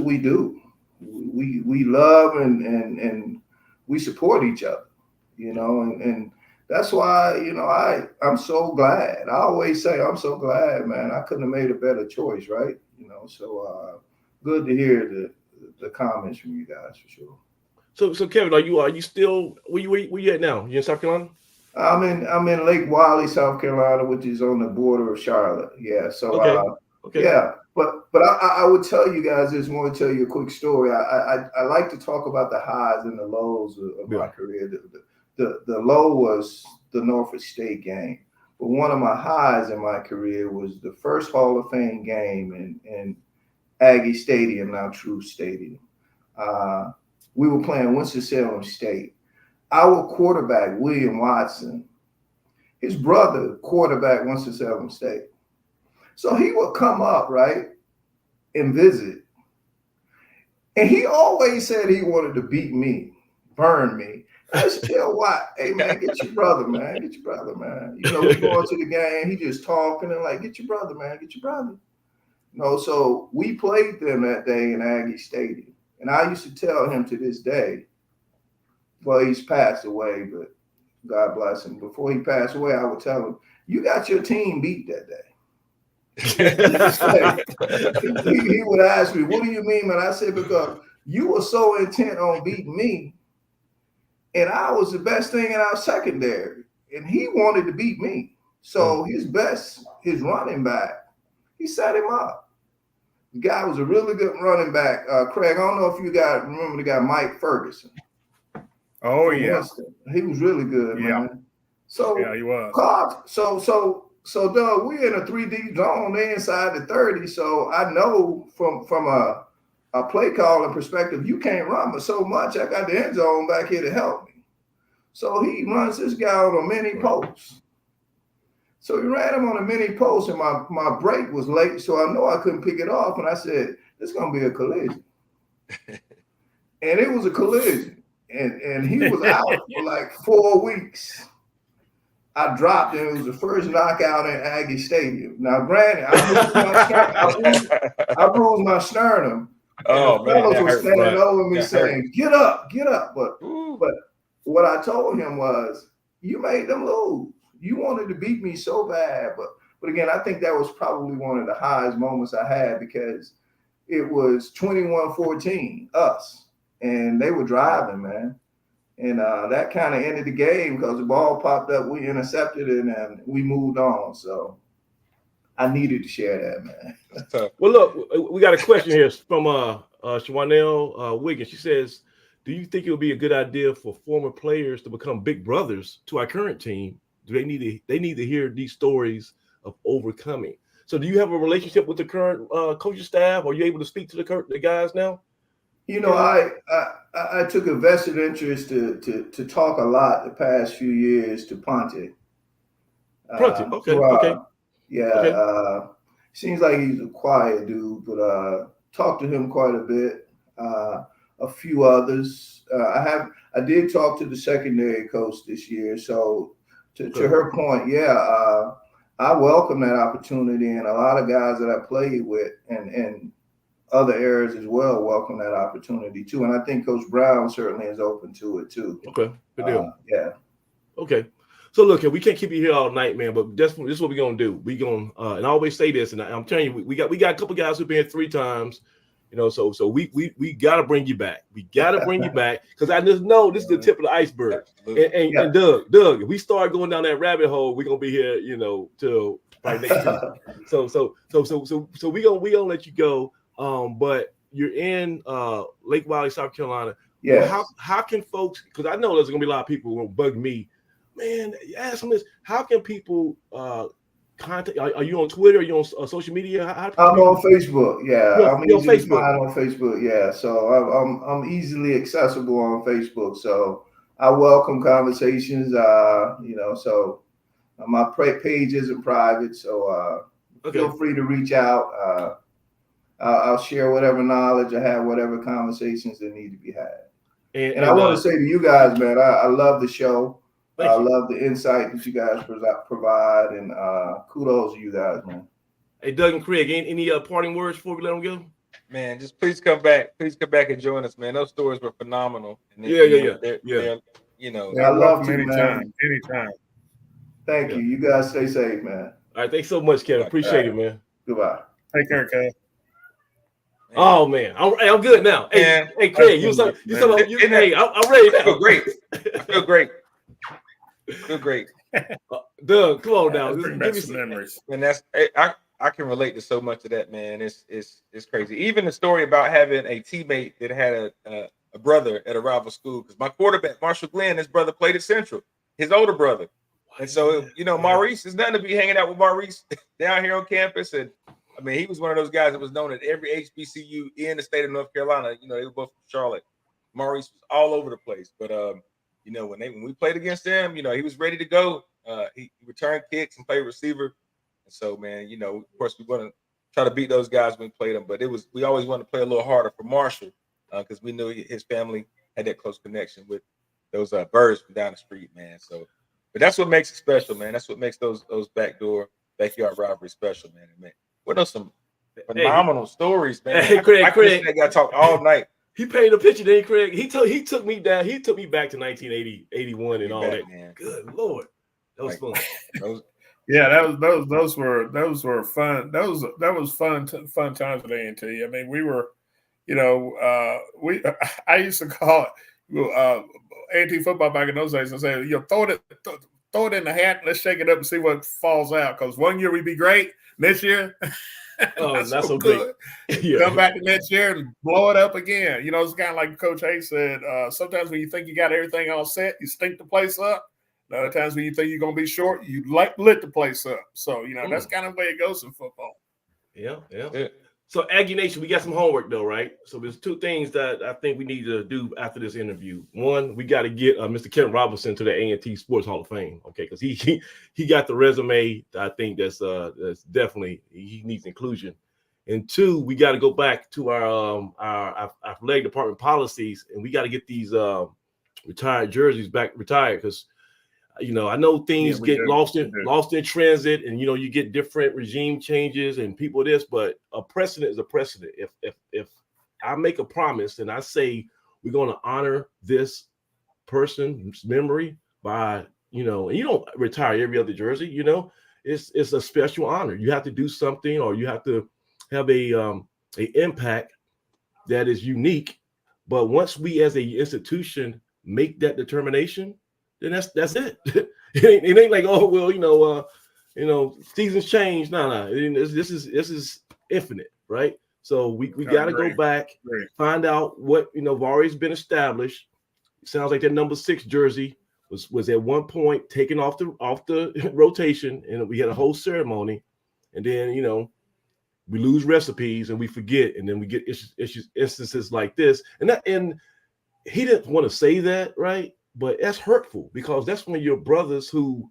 we do. We love and we support each other, you know, and that's why, you know, I'm so glad. I always say I'm so glad, man. I couldn't have made a better choice, right? You know, so good to hear the comments from you guys for sure. So Kevin, are you still where you at now? You in South Carolina? I'm in Lake Wiley, South Carolina, which is on the border of Charlotte. Yeah. So okay. Yeah. But I would tell you guys this. Want to tell you a quick story. I like to talk about the highs and the lows of my career. The low was the Norfolk State game, but one of my highs in my career was the first Hall of Fame game in Aggie Stadium, now True Stadium. We were playing Winston-Salem State. Our quarterback, William Watson, his brother quarterback Winston-Salem State. So he would come up, right? and visit. And he always said he wanted to beat me, burn me. I used to tell Watt, hey man, get your brother, man. Get your brother, man. You know, we going to the game, he just talking and like, get your brother, man, get your brother. You know, so we played them that day in Aggie Stadium. And I used to tell him to this day, well, he's passed away, but God bless him. Before he passed away, I would tell him, you got your team beat that day. He would ask me, what do you mean, man? I said, because you were so intent on beating me, and I was the best thing in our secondary, and he wanted to beat me. So his running back, he set him up. The guy was a really good running back. Craig, I don't know if you guys remember the guy Mike Ferguson. Oh yeah, Winston. He was really good, man. So yeah, he was. So Doug, we're in a 3D zone. They inside the 30. So I know from a play calling perspective, you can't run but so much. I got the end zone back here to help me. So he runs this guy on a mini post. So he ran him on a mini post, and my break was late, so I know I couldn't pick it off. And I said, "It's gonna be a collision," and it was a collision. And he was out for like 4 weeks. I dropped him. It was the first knockout in Aggie Stadium. Now, granted, I bruised my sternum. Oh, the fellows were standing right. over me That saying, "Get up, get up." But what I told him was, "You made them lose. You wanted to beat me so bad." But again, I think that was probably one of the highest moments I had, because it was 21-14 us, and they were driving, man. And that kind of ended the game because the ball popped up, we intercepted it, and we moved on. So I needed to share that, man. That's tough. Well, look, we got a question here from Shawanell Wiggins. She says, do you think it would be a good idea for former players to become big brothers to our current team? Do they need to hear these stories of overcoming? So do you have a relationship with the current coaching staff? Are you able to speak to the guys now? You know, I took a vested interest to talk a lot the past few years to Ponte. Okay. Yeah. Okay. Seems like he's a quiet dude, but talked to him quite a bit. A few others. I did talk to the secondary coach this year. So to her point, I welcome that opportunity, and a lot of guys that I played with and other areas as well welcome that opportunity too. And I think Coach Brown certainly is open to it too. Okay, good deal. Yeah. Okay. So look, we can't keep you here all night, man. But this is what we're gonna do. We're gonna and I always say this, and I'm telling you, we got a couple guys who've been here 3 times. You know, so we gotta bring you back. We gotta bring you back, because I just know this is the tip of the iceberg. And Doug, if we start going down that rabbit hole, we're gonna be here, you know, till probably next season. So we gonna let you go. But you're in Lake Wiley, South Carolina. Yeah. How can folks? Because I know there's gonna be a lot of people who will bug me. Man, ask them this. How can people contact? Are you on Twitter? Are you on social media? I'm on Facebook. Yeah, I'm on easily Facebook. find on Facebook. Yeah, so I'm easily accessible on Facebook. So I welcome conversations. You know, so my page isn't private. So feel free to reach out. I'll share whatever knowledge I have, whatever conversations that need to be had. And I want to say to you guys, man, I love the show. I love the insight that you guys provide, and kudos to you guys, man. Hey, Doug and Craig, any parting words before we let them go? Man, just please come back. Please come back and join us, man. Those stories were phenomenal. And They're, you know, I love you, man. Anytime. Thank you. You guys stay safe, man. All right, thanks so much, Kevin. Appreciate it, man. Goodbye. Take care, Kev. Oh man, I'm good now. Hey, Craig, I'm ready now. I feel great. I feel great. Doug, come on now. Bring back some memories. And I can relate to so much of that, man. It's crazy. Even the story about having a teammate that had a brother at a rival school, because my quarterback, Marshall Glenn, his brother played at Central, his older brother. And so, you know, Maurice, is nothing to be hanging out with Maurice down here on campus. And I mean, he was one of those guys that was known at every HBCU in the state of North Carolina. You know, they were both from Charlotte. Maurice was all over the place. But, you know, when we played against them, you know, he was ready to go. He returned kicks and played receiver. And so, man, you know, of course, we want to try to beat those guys when we played them. But we always wanted to play a little harder for Marshall because we knew his family had that close connection with those birds from down the street, man. So, but that's what makes it special, man. That's what makes those backyard rivalries special, man. What are some phenomenal stories, man? Hey, Craig, I got to talk all night. He painted a picture, then Craig. He took me down. He took me back to 1980, 81 and all that. Man. Good Lord, that was fun. Those were fun. That was fun times at A&T. I mean, we were, I used to call it A&T football back in those days and say, throw it in the hat, let's shake it up and see what falls out. Because one year we'd be great, next year. Not so good. Come back the next year and blow it up again. It's kind of like Coach Hayes said. Sometimes when you think you got everything all set, you stink the place up. Other times when you think you're going to be short, you lit the place up. So, that's kind of the way it goes in football. Yeah. So, Aggie Nation, we got some homework, though, right? So, there's two things that I think we need to do after this interview. One, we got to get Mr. Kevin Robinson to the A&T Sports Hall of Fame, okay? Because he got the resume that I think that's definitely he needs inclusion. And two, we got to go back to our athletic department policies, and we got to get these retired jerseys back retired because. I know things get lost in transit, and you get different regime changes and people this, but a precedent is a precedent. If I make a promise and I say we're going to honor this person's memory by and you don't retire every other jersey, it's a special honor. You have to do something, or you have to have a impact that is unique. But once we as a institution make that determination, then that's it. It ain't like, oh well, seasons change. No. This is infinite, right? So we got to go back, find out what have already been established. It sounds like that number 6 jersey was at one point taken off the rotation, and we had a whole ceremony, and then we lose recipes and we forget, and then we get instances like this, and he didn't want to say that, right? But that's hurtful because that's when your brothers who,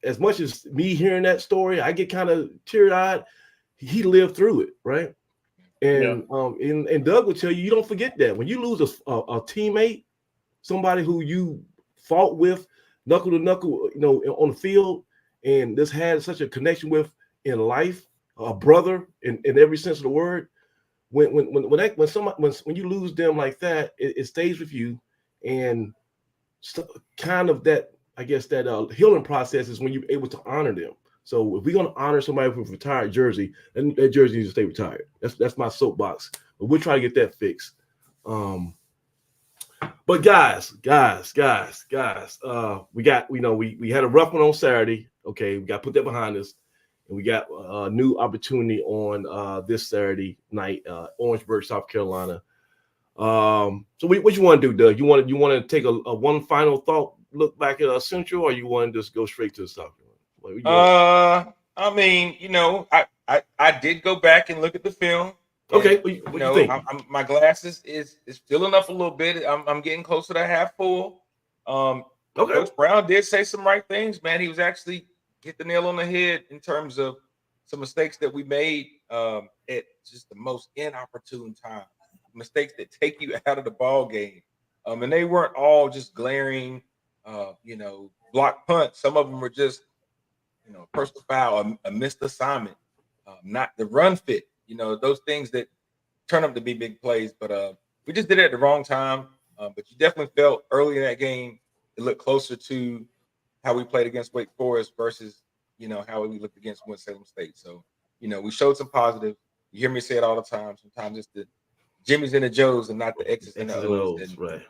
as much as me hearing that story, I get kind of teary-eyed. He lived through it, right? And and Doug would tell you don't forget that. When you lose a teammate, somebody who you fought with, knuckle to knuckle, on the field, and this had such a connection with in life, a brother in every sense of the word. When you lose them like that, it stays with you. And kind of that, I guess, that healing process is when you're able to honor them. So if we're going to honor somebody with a retired jersey, then that jersey needs to stay retired. That's my soapbox. But we'll try to get that fixed. But guys, we had a rough one on Saturday. Okay, we got to put that behind us. And we got a new opportunity on this Saturday night, Orangeburg, South Carolina. So what you want to do, Doug? You want to take a one final thought, look back at Central, or you want to just go straight to the South Carolina? I did go back and look at the film. Okay, what you think? My glasses is filling up a little bit. I'm getting closer to half full. Okay. Coach Brown did say some right things, man. He was actually hit the nail on the head in terms of some mistakes that we made at just the most inopportune time. Mistakes that take you out of the ball game, and they weren't all just glaring, block punts. Some of them were just, personal foul, a missed assignment, not the run fit. Those things that turn up to be big plays. But we just did it at the wrong time. But you definitely felt early in that game it looked closer to how we played against Wake Forest versus how we looked against Winston-Salem State. So we showed some positive. You hear me say it all the time. Sometimes it's the Jimmys and the Joes and not the X's and the O's. And, right.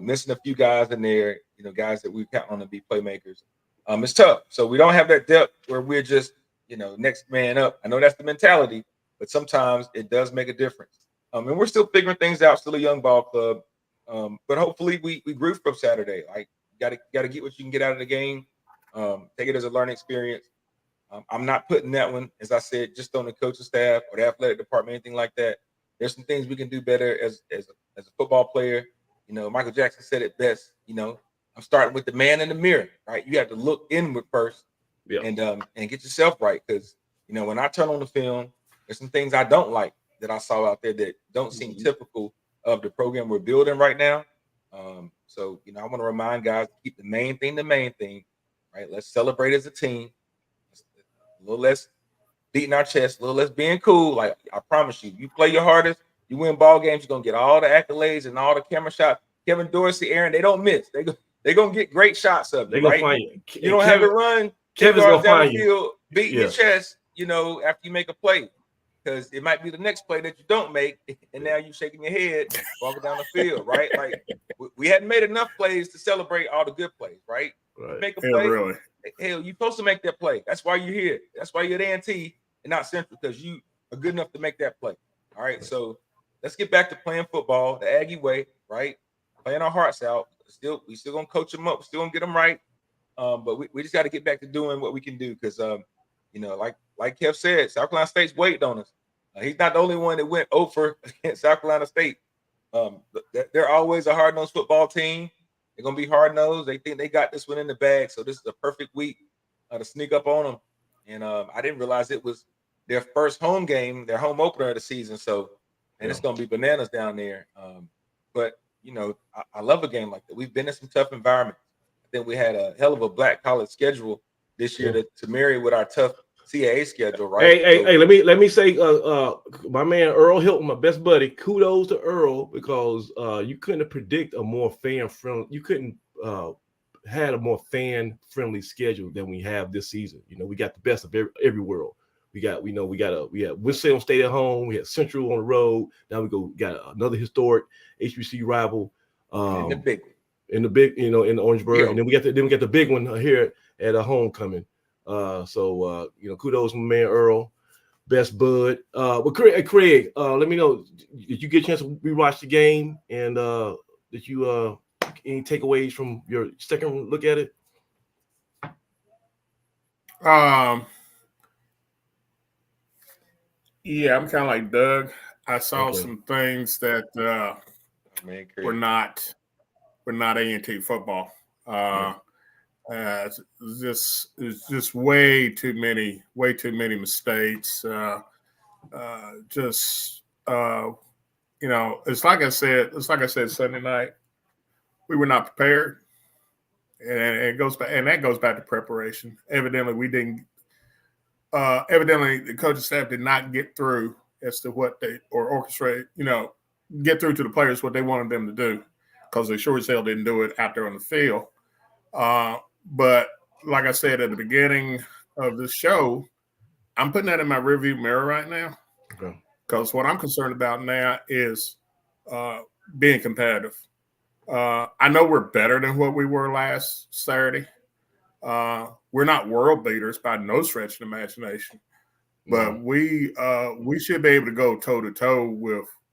Missing a few guys in there, guys that we count on to be playmakers. It's tough. So we don't have that depth where we're just, next man up. I know that's the mentality, but sometimes it does make a difference. And we're still figuring things out, still a young ball club. But hopefully we grew from Saturday. Like, gotta get what you can get out of the game. Take it as a learning experience. I'm not putting that one, as I said, just on the coaching staff or the athletic department, anything like that. There's some things we can do better as a football player. Michael Jackson said it best. I'm starting with the man in the mirror, right? You have to look inward first, and get yourself right, because you know, when I turn on the film, there's some things I don't like that I saw out there that don't seem typical of the program we're building right now. So, you know, I want to remind guys to keep the main thing, right? Let's celebrate as a team. A little less beating our chest, a little less being cool. Like, I promise you, you play your hardest, you win ball games, you're going to get all the accolades and all the camera shots. Kevin Dorsey, Aaron, they don't miss. They're going to get great shots of you, They're going right? to find you. You don't have to run Kevin's going to down find the you. field, beating your chest, you know, after you make a play. Because it might be the next play that you don't make, and now you're shaking your head walking down the field, right? Like, we hadn't made enough plays to celebrate all the good plays, right? Make a play. Really. Hell, you're supposed to make that play. That's why you're here. That's why you're at A&T and not Central, because you are good enough to make that play. All right, so let's get back to playing football the Aggie way, right? Playing our hearts out. We still gonna coach them up. We're still gonna get them right. But we just got to get back to doing what we can do, because you know, like Kev said, South Carolina State's waiting on us. He's not the only one that went over against South Carolina State. They're always a hard-nosed football team. They're going to be hard-nosed. They think they got this one in the bag, so this is a perfect week to sneak up on them. And I didn't realize it was their first home game, their home opener of the season. So, and it's going to be bananas down there. But, you know, I love a game like that. We've been in some tough environments. I think we had a hell of a black college schedule this year to marry with our tough CAA schedule, right? Hey, let me say, my man Earl Hilton, my best buddy, kudos to Earl, because you couldn't predict a more fan-friendly, you couldn't had a more fan-friendly schedule than we have this season. You know, we got the best of every world. We had Winston State at home, we had Central on the road. Now we got another historic HBCU rival. In the big, you know, in Orangeburg, and then we got the big one here at a homecoming. So you know, kudos to my man Earl, best bud. But Craig, let me know, did you get a chance to rewatch the game, and did you any takeaways from your second look at it? Yeah, I'm kind of like Doug. I saw some things that were not A&T football. It's just way too many mistakes. You know, it's like I said Sunday night, we were not prepared, and that goes back to preparation. Evidently, we didn't. Evidently, the coaching staff did not get through as to what they orchestrate. You know, get through to the players what they wanted them to do, because they sure as hell didn't do it out there on the field. But like I said at the beginning of the show, I'm putting that in my rearview mirror right now. Okay. Because what I'm concerned about now is being competitive. I know we're better than what we were last Saturday. We're not world beaters by no stretch of the imagination, but we should be able to go toe to toe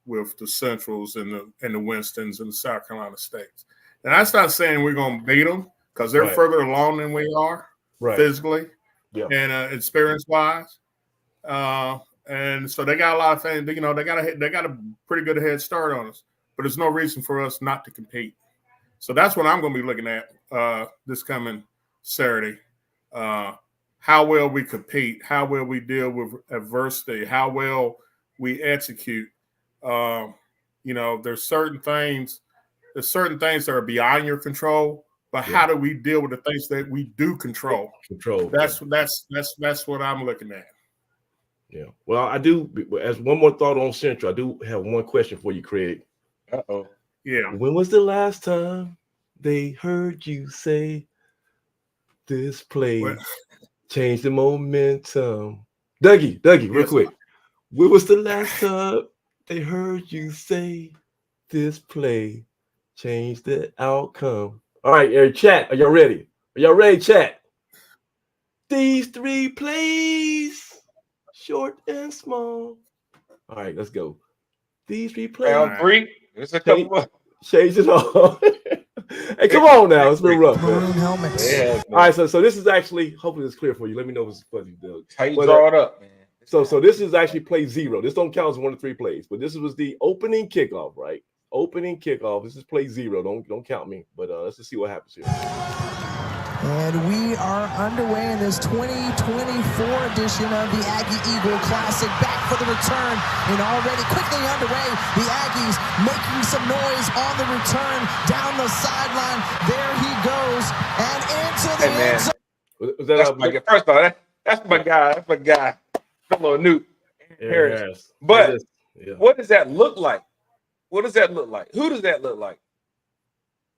with the Centrals and the Winstons and the South Carolina States. And that's not saying we're going to beat them, because they're further along than we are physically and experience wise. And so they got a lot of things. You know, they got a pretty good head start on us, but there's no reason for us not to compete. So that's what I'm going to be looking at this coming Saturday. How well we compete, how well we deal with adversity, how well we execute. You know, there's certain things that are beyond your control, but how do we deal with the things that we do control? That's what I'm looking at. Yeah. Well, I do, as one more thought on Central, I do have one question for you, Craig. Yeah. When was the last time they heard you say this play changed the momentum? Dougie, real quick. When was the last time they heard you say this play changed the outcome? All right, chat. Are y'all ready? Are y'all ready, chat? These three plays, short and small. All right, let's go. These three plays. Round three. There's a couple. Change it all. Hey, come on now. It's been rough, man. Yeah, all right, so this is actually, hopefully it's clear for you. Let me know if it's fuzzy, Doug. How you draw it up, man. So this is actually play 0. This don't count as 1 of 3 plays, but this was the opening kickoff, right? Opening kickoff. This is play 0. Don't count me. But let's just see what happens here. And we are underway in this 2024 edition of the Aggie Eagle Classic. Back for the return and already quickly underway. The Aggies making some noise on the return down the sideline. There he goes and into the end zone. That's my guy. First of all, that's my guy. That's my guy. Fellow Newt Harris. But what does that look like? What does that look like? Who does that look like?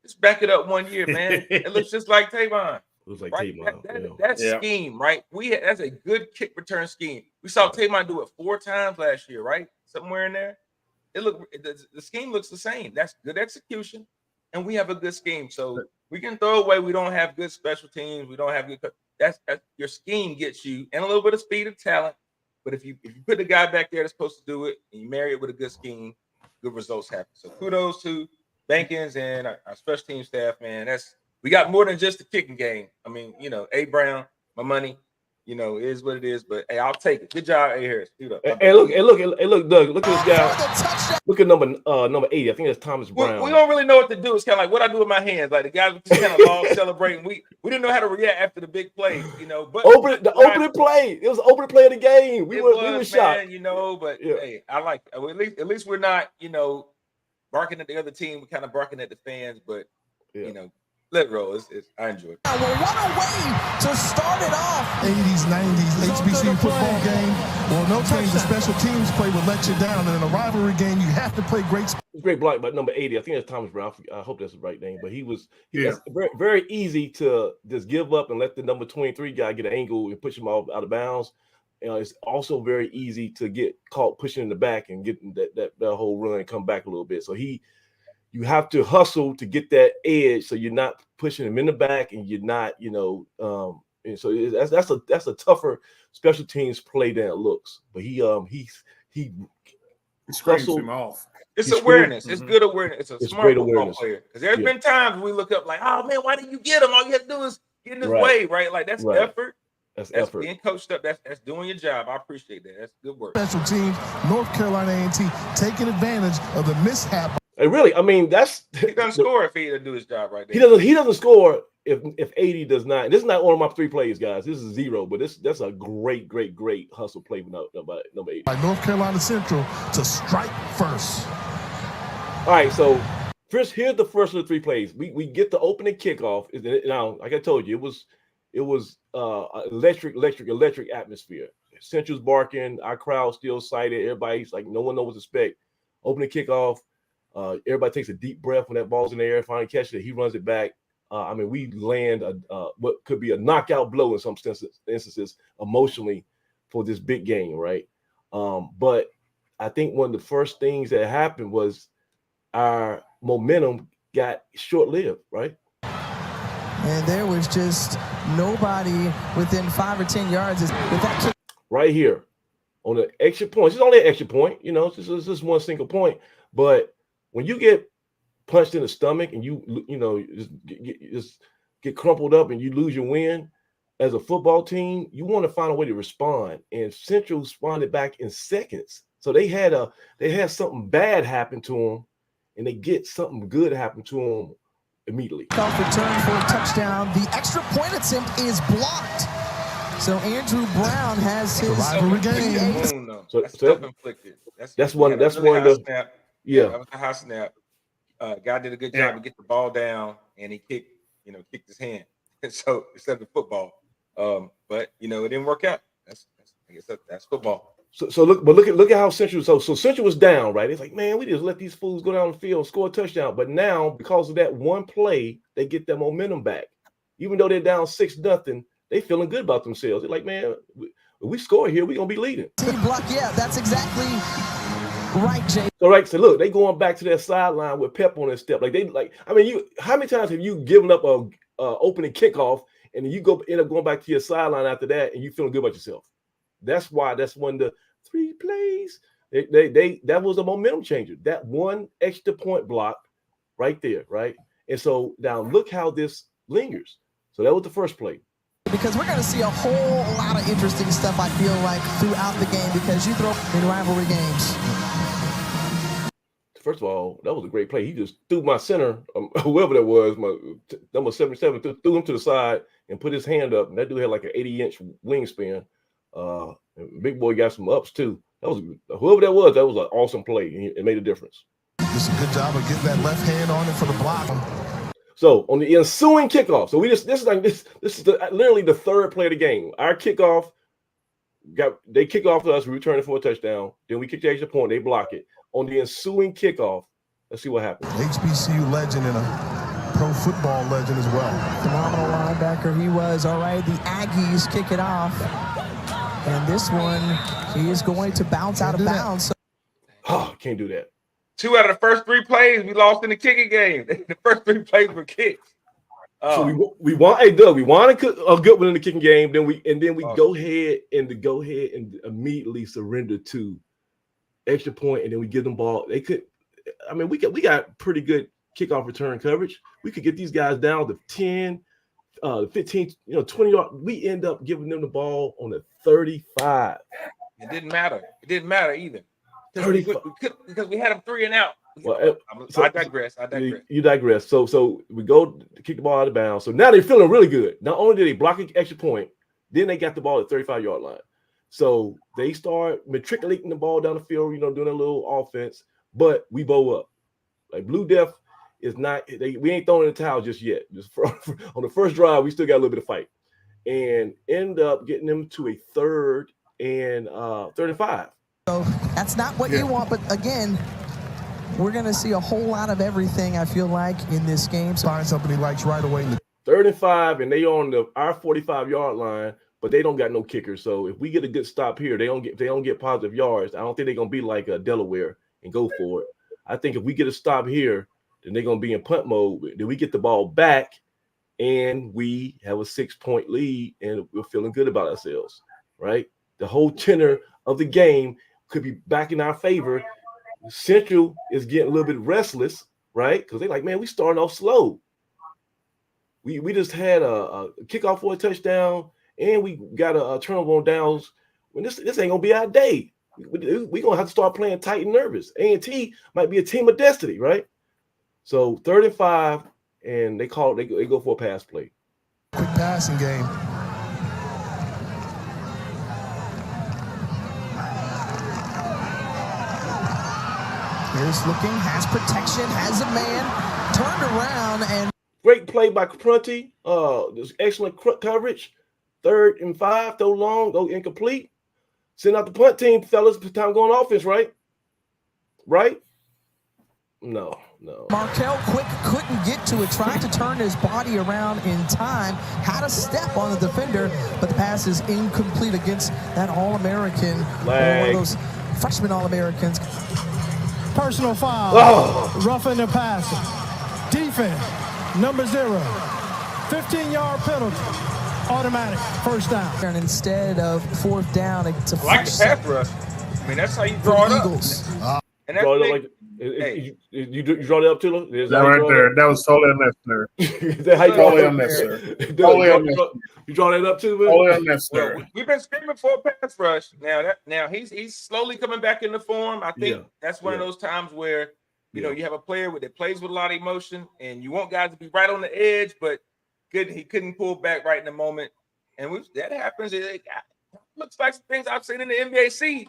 Just back it up 1 year, man. It looks just like Tavon. It looks like right? Tavon. That scheme, right? That's a good kick return scheme. We saw Tavon do it 4 times last year, right? Somewhere in there. The scheme looks the same. That's good execution, and we have a good scheme. So we can throw away. We don't have good special teams. We don't have good. That's your scheme gets you and a little bit of speed and talent. But if you put the guy back there that's supposed to do it, and you marry it with a good scheme, good results happen. So kudos to Bankins and our special team staff, man. We got more than just a kicking game. I mean, A. Brown, my money, is what it is. But hey, I'll take it. Good job, A. Harris. Hey, look, Doug. Look at this guy. Look at number 80. I think that's Thomas Brown. We don't really know what to do. It's kind of like what I do with my hands. Like the guys were just kind of all celebrating. We didn't know how to react after the big play, But opening play. It was the opening play of the game. We were shocked, But hey, I like at least we're not, barking at the other team. We're kind of barking at the fans, but let it roll. I enjoy it. Well, what a way to start it off. 80s, 90s, HBCU football game. Well, no times the special teams play will let you down. And in a rivalry game, you have to play great. It's great block by number 80. I think that's Thomas Brown. I hope that's the right name. But he was very, very easy to just give up and let the number 23 guy get an angle and push him out of bounds. It's also very easy to get caught pushing in the back and getting that whole run and come back a little bit. So you have to hustle to get that edge, so you're not pushing him in the back, and you're not, and so that's a tougher special teams play than it looks. But he screams him off. It's awareness. It's good awareness. It's a smart football player. Because there's been times when we look up like, oh man, why didn't you get him? All you have to do is get in his way, right? Like that's effort. That's effort. Being coached up. That's doing your job. I appreciate that. That's good work. Special teams, North Carolina A&T taking advantage of the mishap. And really, I mean, he doesn't score if he doesn't do his job right there. He doesn't score if 80 does not. And this is not one of my 3 plays, guys. This is 0, but that's a great hustle play by number 80. By North Carolina Central to strike first. All right, so first, here's the first of the 3 plays. We get the opening kickoff. Now, like I told you, it was electric atmosphere. Central's barking, our crowd still excited. Everybody's like, no one knows what to expect. Opening kickoff. Everybody takes a deep breath when that ball's in the air, finally catches it. He runs it back. We land what could be a knockout blow in some instances emotionally for this big game, right? But I think one of the first things that happened was our momentum got short-lived, right? And there was just nobody within 5 or 10 yards with that kick. Right here on the extra point. It's only an extra point, it's just one single point. But when you get punched in the stomach and you just get crumpled up and you lose your win as a football team, you want to find a way to respond. And Central responded back in seconds. So they had something bad happen to them, and they get something good happen to them immediately. Return for a touchdown. The extra point attempt is blocked. So Andrew Brown has his rivalry game. That's self-inflicted. That's one of the. Yeah, that was a high snap. Guy did a good job to get the ball down, and he kicked his hand. So instead of the football, but it didn't work out. I guess that's football. So look at how Central. So Central was down, right? It's like, man, we just let these fools go down the field, score a touchdown. But now, because of that one play, they get their momentum back. Even though they're down 6-0, they feeling good about themselves. They're like, man, if we score here, we're gonna be leading. Team block, that's exactly. Right, Jay. So look, they going back to their sideline with pep on their step. How many times have you given up a opening kickoff and then you end up going back to your sideline after that and you feeling good about yourself? That's one of the 3 plays. That was a momentum changer. That one extra point block right there, right? And so now look how this lingers. So that was the first play. Because we're going to see a whole lot of interesting stuff, I feel like, throughout the game because you throw in rivalry games. first of all, that was a great play. He just threw my center, whoever that was, my number 77, threw him to the side and put his hand up. And that dude had like an 80-inch wingspan. And big boy got some ups too. That was whoever that was an awesome play. It made a difference. Just a good job of getting that left hand on it for the block. So on the ensuing kickoff, so this is literally the third play of the game. Our kickoff they kick off to us, we return it for a touchdown. Then we kick the extra point, they block it. On the ensuing kickoff, let's see what happens. HBCU legend and a pro football legend as well. Phenomenal linebacker he was. All right, the Aggies kick it off. And this one, he is going to bounce out of bounds. Oh, can't do that. 2 out of the first 3 plays we lost in the kicking game. The first 3 plays were kicks. So we want, hey Doug, we want a good one in the kicking game. Then we go ahead and immediately surrender to extra point, and then we give them ball. We got pretty good kickoff return coverage. We could get these guys down to 10, 15, 20 yards. We end up giving them the ball on the 35. It didn't matter. It didn't matter either. Because we had them 3 and out. Well, I digress. You digress. So we go to kick the ball out of bounds. So now they're feeling really good. Not only did they block an extra point, then they got the ball at the 35-yard line. So they start matriculating the ball down the field, doing a little offense, but we bow up. Like Blue Death is not, we ain't throwing in the towel just yet. On the first drive, we still got a little bit of fight. And end up getting them to a 3rd and 35. So that's not what you want, but again, we're going to see a whole lot of everything, I feel like, in this game. So Find something he likes right away. 3rd and 5, and they on our 45-yard line, but they don't got no kicker. So if we get a good stop here, they don't get positive yards. I don't think they're going to be like Delaware and go for it. I think if we get a stop here, then they're going to be in punt mode. Then we get the ball back, and we have a 6-point lead, and we're feeling good about ourselves, right? The whole tenor of the game could be back in our favor. Central is getting a little bit restless, right? Because they're like, man, we starting off slow. We just had a kickoff for a touchdown, and we got a turnover on downs. When this ain't gonna be our day. We gonna have to start playing tight and nervous. A&T might be a team of destiny, right? So 3rd and 5, and they go for a pass play. Quick passing game. Here's looking, has protection, has a man, turned around, and great play by Prunty. There's excellent coverage. 3rd and 5, throw long, go incomplete. Send out the punt team, fellas. Time going offense, right? Right? No. Markel Quick couldn't get to it, tried to turn his body around in time, had a step on the defender, but the pass is incomplete against that All-American, one of those freshman All-Americans. Personal foul, roughing the passer. Defense, number 0, 15-yard penalty, automatic, first down. And instead of 4th down, it's a like the pass rush. I mean, that's how you draw it up. And that's you draw it up to them? That right there. That was totally unnecessary. Is that how you totally unnecessary. You draw that up too, man? Totally unnecessary. Well, we've been screaming for a pass rush. Now he's slowly coming back into form. I think that's one of those times where you have a player that plays with a lot of emotion, and you want guys to be right on the edge, but he couldn't pull back right in the moment. And that happens. It looks like some things I've seen in the NBA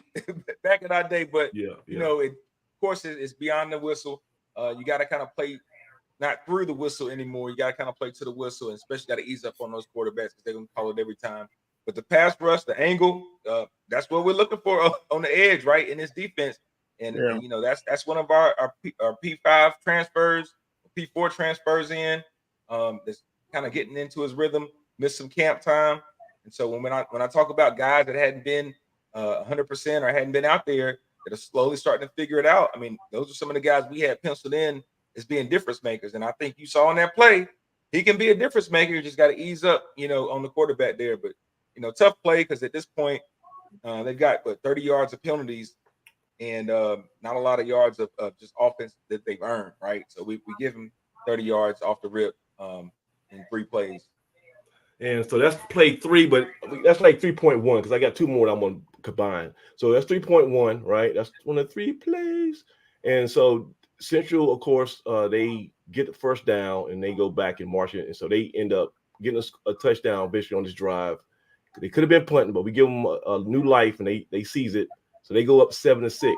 back in our day, but of course, it's beyond the whistle. You got to kind of play not through the whistle anymore. You got to kind of play to the whistle, and especially got to ease up on those quarterbacks because they're going to call it every time. But the pass rush, the angle, that's what we're looking for on the edge, right, in this defense. And that's one of our P5 transfers, P4 transfers in. That's kind of getting into his rhythm. Missed some camp time, and so when I talk about guys that hadn't been 100% or hadn't been out there, that are slowly starting to figure it out. I mean, those are some of the guys we had penciled in as being difference makers. And I think you saw in that play, he can be a difference maker. You just got to ease up, on the quarterback there. But, tough play because at this point, they've got 30 yards of penalties and not a lot of yards of just offense that they've earned, right? So we give them 30 yards off the rip in 3 plays. And so that's play 3, but that's like 3.1 because I got 2 more that I'm going to combine. So that's 3.1, right? That's one of 3 plays. And so Central, of course, they get the first down and they go back and march it, and so they end up getting a touchdown basically on this drive. They could have been punting, but we give them a new life and they seize it, so they go up 7-6.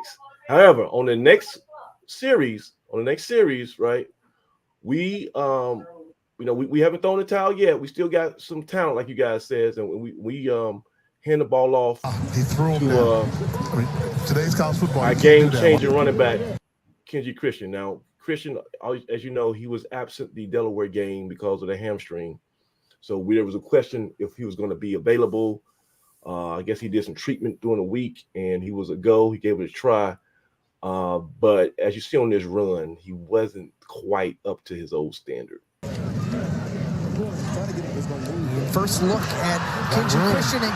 However, on the next series, right, we we haven't thrown the towel yet. We still got some talent, like you guys said, and we hand the ball off. He threw him to today's college football. Our game-changing running back, Kenji Christian. Now, Christian, as you know, he was absent the Delaware game because of the hamstring. So there was a question if he was going to be available. I guess he did some treatment during the week, and he was a go. He gave it a try. But as you see on this run, he wasn't quite up to his old standard. First look at Kenji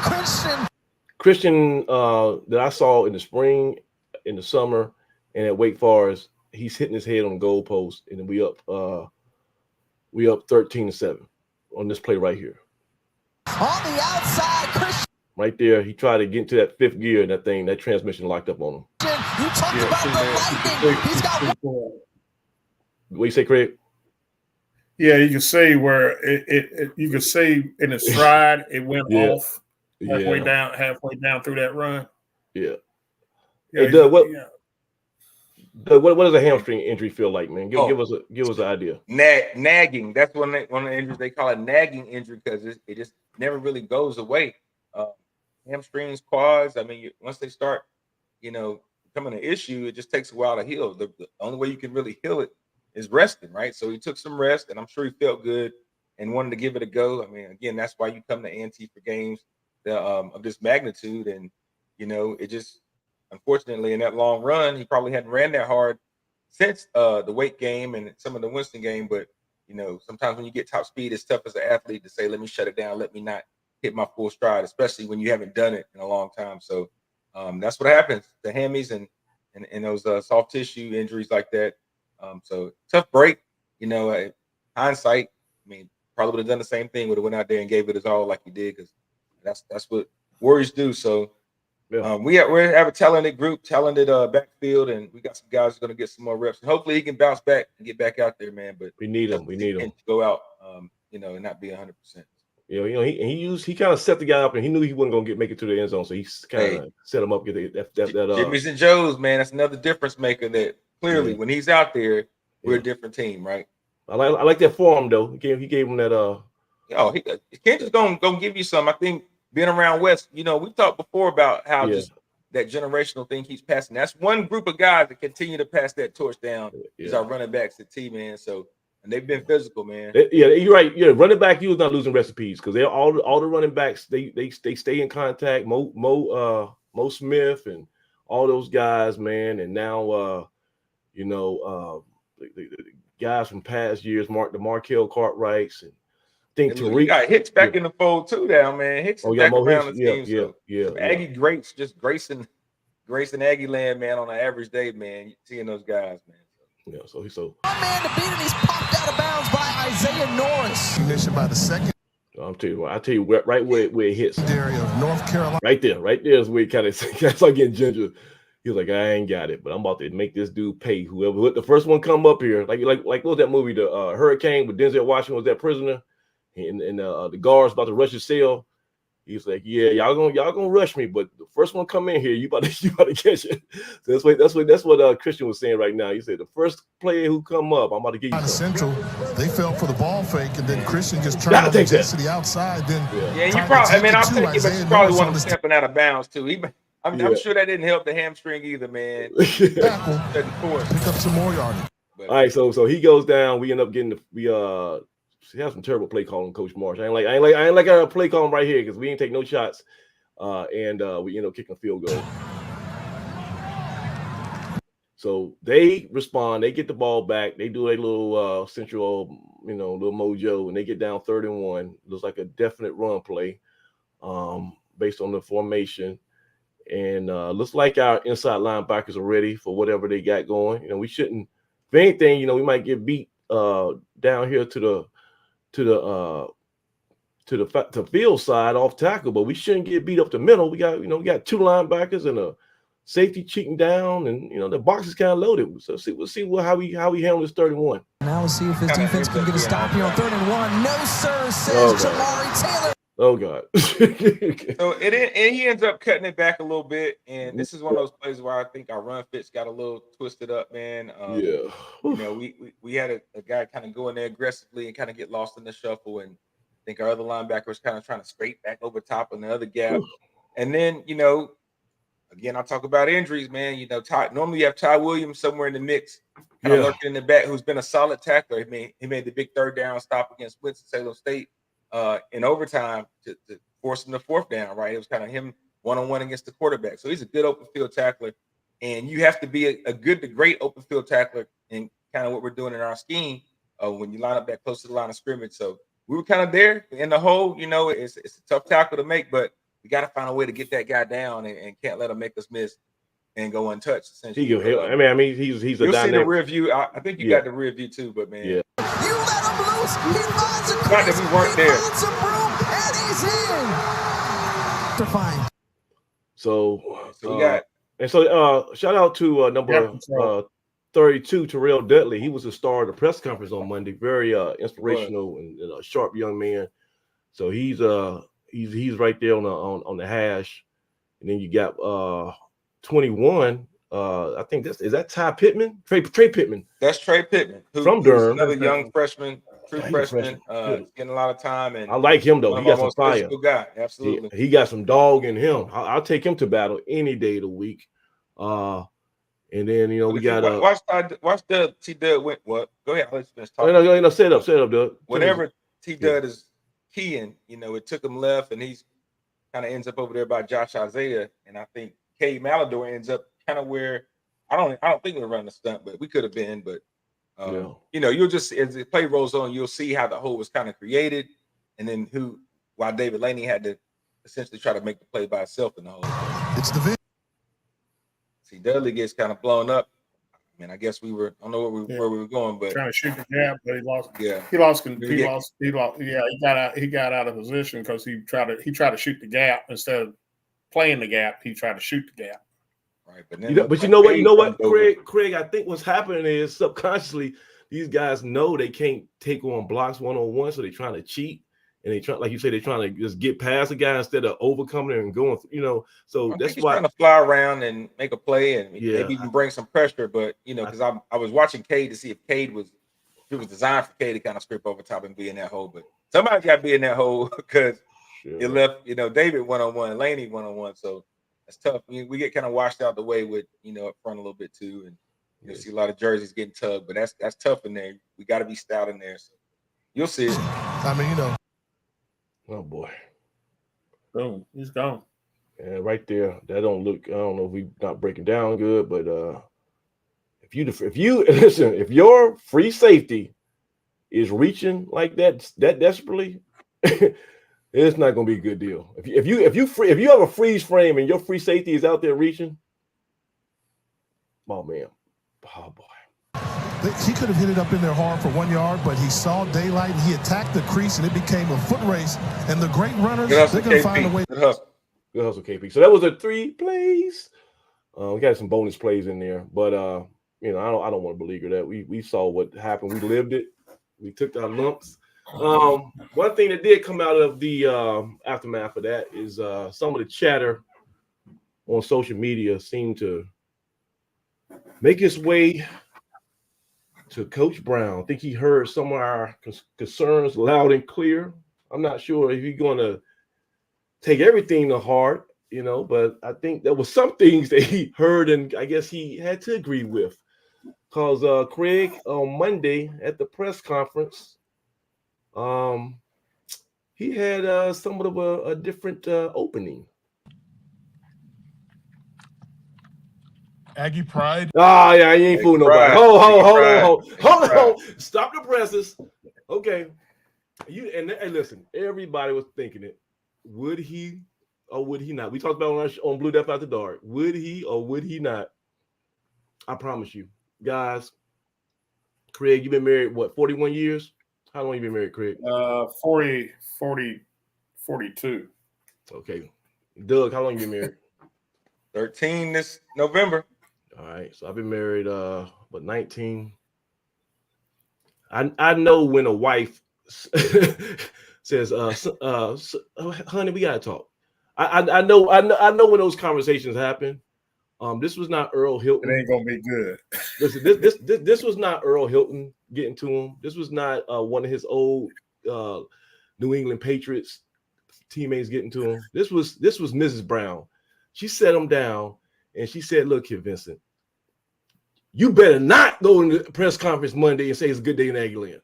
Christian, and Christian that I saw in the spring, in the summer, and at Wake Forest, he's hitting his head on the goalpost, and then we up 13-7 on this play right here. On the outside, Christian. Right there, he tried to get into that fifth gear, and that transmission locked up on him. You talked about the lightning. He's got. What do you say, Craig? Yeah, you can see where you can see in the stride it went off halfway down through that run. Yeah. Hey, Doug, what does a hamstring injury feel like, man? Give us an idea. Nagging. That's one of the injuries they call it nagging injury because it just never really goes away. Hamstrings, quads. I mean, once they start, becoming an issue, it just takes a while to heal. The only way you can really heal it is resting, right? So he took some rest, and I'm sure he felt good and wanted to give it a go. I mean, again, that's why you come to A&T for games of this magnitude, and it just. Unfortunately, in that long run, he probably hadn't ran that hard since the Wake game and some of the Winston game. But, sometimes when you get top speed, it's tough as an athlete to say, let me shut it down. Let me not hit my full stride, especially when you haven't done it in a long time. So that's what happens, the hammies and those soft tissue injuries like that. So tough break, hindsight. I mean, probably would have done the same thing, would have went out there and gave it his all like he did, because that's what Warriors do. So, yeah. We have a talented group, talented backfield, and we got some guys who are going to get some more reps. And hopefully he can bounce back and get back out there, man. But we need him. To go out, and not be 100%. He kind of set the guy up, and he knew he wasn't going to make it to the end zone, so he kind of set him up. Get that. Jimmy's and Joe's, man. That's another difference maker. That clearly, when he's out there, we're a different team, right? I like that for him though. He gave him that. Kenji's gonna give you some. I think. Being around West, we've talked before about how just that generational thing keeps passing. That's one group of guys that continue to pass that torch down is our running backs at T, man. So, and they've been physical, man. You're right. Yeah, running back, you was not losing recipes because they're all the running backs. They stay in contact. Mo Smith and all those guys, man. And now, the guys from past years, the Markel Cartwrights and. You got Hicks back in the fold too, now, man. Hicks is back around the team. Aggie greats just gracing Aggie land, man, on an average day, man. Seeing those guys, man. Yeah, so he's so. One man to beat, and he's popped out of bounds by Isaiah Norris. Mission by the second. I'll tell you right where it hits. Area of North Carolina. Right there is where it kind of start getting ginger. He was like, I ain't got it, but I'm about to make this dude pay. Whoever let the first one come up here, like what was that movie, the Hurricane with Denzel Washington was that prisoner. And the guards about to rush his cell. He's like, "Yeah, y'all gonna rush me, but the first one come in here, you about to catch it." So that's what Christian was saying right now. He said, "The first player who come up, I'm about to get you." Central, they fell for the ball fake, and then Christian just turned on the the outside. Then you probably, I'll take it, but you probably want him stepping out of bounds too. I'm sure that didn't help the hamstring either, man. Pick up some more yardage. All right, so he goes down. We end up getting he has some terrible play calling, Coach Marsh. I ain't like our play calling right here because we ain't take no shots, and we end up kicking a field goal. So they respond. They get the ball back. They do a little central, little mojo, and they get down 3rd and 1. Looks like a definite run play, based on the formation, and looks like our inside linebackers are ready for whatever they got going. We shouldn't. If anything, we might get beat down here to the field side off tackle, but we shouldn't get beat up the middle. We got 2 linebackers and a safety cheating down, and the box is kind of loaded. So we'll see how he handles 31. Now we'll see if his defense can get a stop here on 3rd and 1. No, sir, says Jamari Taylor. Oh God. So he ends up cutting it back a little bit, and this is one of those plays where I think our run fits got a little twisted up, man. We had a guy kind of go in there aggressively and kind of get lost in the shuffle, and I think our other linebacker was kind of trying to scrape back over top on the other gap. And then, again, I talk about injuries, man. Normally you have Ty Williams somewhere in the mix, kind of lurking in the back, who's been a solid tackler. He made the big 3rd down stop against Winston-Salem State in overtime to force him to 4th down, right? It was kind of him one-on-one against the quarterback. So he's a good open field tackler. And you have to be a good to great open field tackler in kind of what we're doing in our scheme when you line up that close to the line of scrimmage. So we were kind of there in the hole. It's a tough tackle to make, but we got to find a way to get that guy down and can't let him make us miss and go untouched. Essentially, he's a you'll dynamic. See the rear view. I think you got the rear view too, but man, you let him loose. He finds a not that we weren't there. Some room, and he's in. They're fine. So we got. And so shout out to number 32, Terrell Dudley. He was the star of the press conference on Monday. Very inspirational and a sharp young man. So he's right there on the hash. And then you got 21. I think is that Ty Pittman? Trey Pittman. That's Trey Pittman from Durham. Another young freshman, true freshman, getting a lot of time. And I like him though. He got some fire. Guy. Absolutely. He got some dog in him. I'll take him to battle any day of the week. And then we got watch the T Dud went what? Go ahead, let's finish talking. No, set up, Doug. Whenever T Dud is keying, it took him left, and he's kind of ends up over there by Josh Isaiah, and I think Cade Malador ends up kind of where I don't think we're running the stunt, but we could have been. But you'll just as the play rolls on, you'll see how the hole was kind of created, and then why David Laney had to essentially try to make the play by himself in the hole. It's the See, Dudley gets kind of blown up. I mean, I guess I don't know where we were going, but trying to shoot the gap, but he lost. Yeah, he lost. Yeah, he got out of position because he tried to shoot the gap instead of playing the gap. He tried to shoot the gap. Right, but you know what, Craig. I think what's happening is subconsciously these guys know they can't take on blocks one-on-one, so they're trying to cheat. And they try, like you say, they're trying to just get past the guy instead of overcoming it and going. So that's why trying to fly around and make a play and maybe even bring some pressure. But because I was watching Cade to see if it was designed for Cade to kind of scrape over top and be in that hole. But somebody's got to be in that hole because it left David one-on-one, Laney one-on-one. So that's tough. We get kind of washed out the way with up front a little bit too, and you see a lot of jerseys getting tugged. But that's tough in there. We got to be stout in there. So you'll see it. I mean, Oh boy. Boom, he's gone. And right there, that don't look. I don't know if we not breaking down good, but if you listen, if your free safety is reaching like that desperately, it's not going to be a good deal. If you have a freeze frame and your free safety is out there reaching, oh man, oh boy. He could have hit it up in there hard for 1 yard, but he saw daylight and he attacked the crease and it became a foot race. And the great runners, they're going to find a way. Good hustle, KP. So that was 3 plays. We got some bonus plays in there, but I don't want to beleaguer that. We saw what happened. We lived it. We took our lumps. One thing that did come out of the aftermath of that is some of the chatter on social media seemed to make its way to Coach Brown. I think he heard some of our concerns loud and clear. I'm not sure if he's going to take everything to heart, but I think there was some things that he heard and I guess he had to agree with. Because Craig, on Monday at the press conference, he had somewhat of a different opening. Aggie pride. Oh, yeah, he ain't fooling nobody. Hold on. Stop the presses. Okay. And listen, everybody was thinking it. Would he or would he not? We talked about on Blue Death After Dark. Would he or would he not? I promise you, guys. Craig, you've been married, 41 years? How long you been married, Craig? 42. Okay. Doug, how long you been married? 13 this November. All right. So I've been married 19. I know when a wife says, honey, we gotta talk. I know when those conversations happen. This was not Earl Hilton. It ain't gonna be good. Listen, this was not Earl Hilton getting to him. This was not one of his old New England Patriots teammates getting to him. This was Mrs. Brown. She sat him down and she said, "Look here, Vincent, you better not go in the press conference Monday and say it's a good day in Aggieland.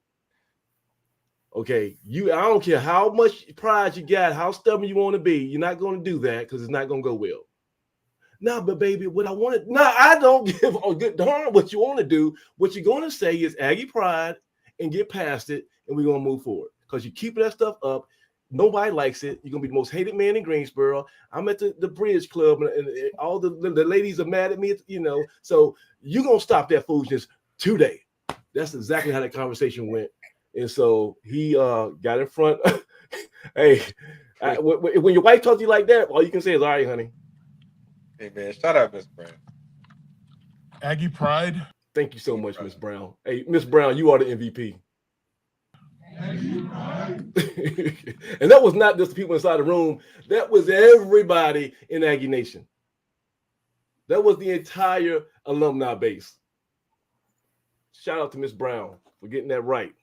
Okay, I don't care how much pride you got, how stubborn you want to be, you're not going to do that because it's not going to go well. No, but baby, what I want to, no, I don't give a good darn what you want to do. What you're going to say is Aggie pride and get past it, and we're going to move forward. Because you keep that stuff up, nobody likes it. You're going to be the most hated man in Greensboro. I'm at the Bridge Club, and all the ladies are mad at me, so you're going to stop that foolishness today." That's exactly how that conversation went. And so he got in front. Hey, when your wife talks to you like that, all you can say is, "All right, honey." Hey, man, shout out Miss Brown. Aggie pride. Thank you so much, Miss Brown. Hey, Miss Brown, you are the MVP. And that was not just the people inside the room. That was everybody in Aggie Nation. That was the entire alumni base. Shout out to Miss Brown for getting that right.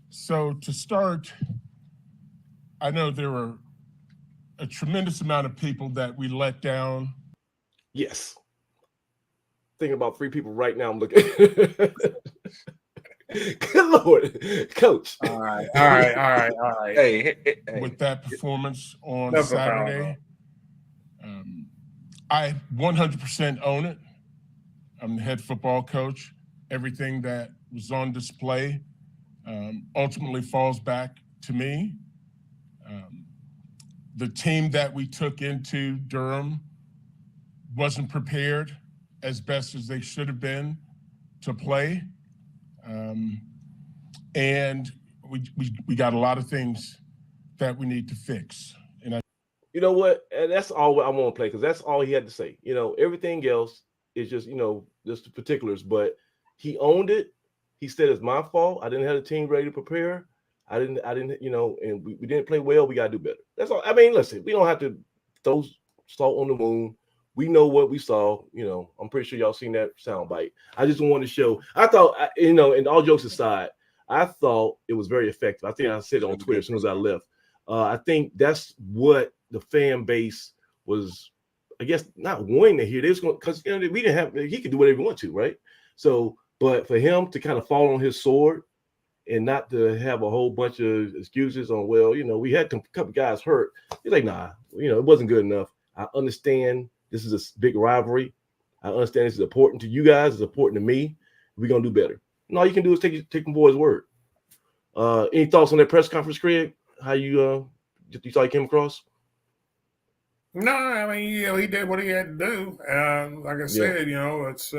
So to start, I know there were a tremendous amount of people that we let down. Yes. Thinking about 3 people right now. I'm looking. Good Lord, Coach. All right. Hey. With that performance on Saturday, I 100% own it. I'm the head football coach. Everything that was on display ultimately falls back to me. The team that we took into Durham wasn't prepared as best as they should have been to play. And we got a lot of things that we need to fix. And you know what? And that's all I want to play because that's all he had to say. Everything else is just, just the particulars. But he owned it. He said it's my fault. I didn't have the team ready to prepare. I didn't, and we didn't play well. We got to do better. That's all. I mean, listen, we don't have to throw salt on the wound. We know what we saw. I'm pretty sure y'all seen that sound bite. I just wanted to show. I thought, and all jokes aside, I thought it was very effective. I think I said it on Twitter as soon as I left. I think that's what the fan base was, I guess, not wanting to hear. This because we didn't have. He could do whatever he wanted to, right? So, but for him to kind of fall on his sword and not to have a whole bunch of excuses on, well, we had a couple guys hurt. He's like, nah, it wasn't good enough. I understand this is a big rivalry. I understand this is important to you guys. It's important to me. We're going to do better. And all you can do is take him for his word. Any thoughts on that press conference, Craig? How you thought he came across? No, I mean, he did what he had to do. And like I said, it's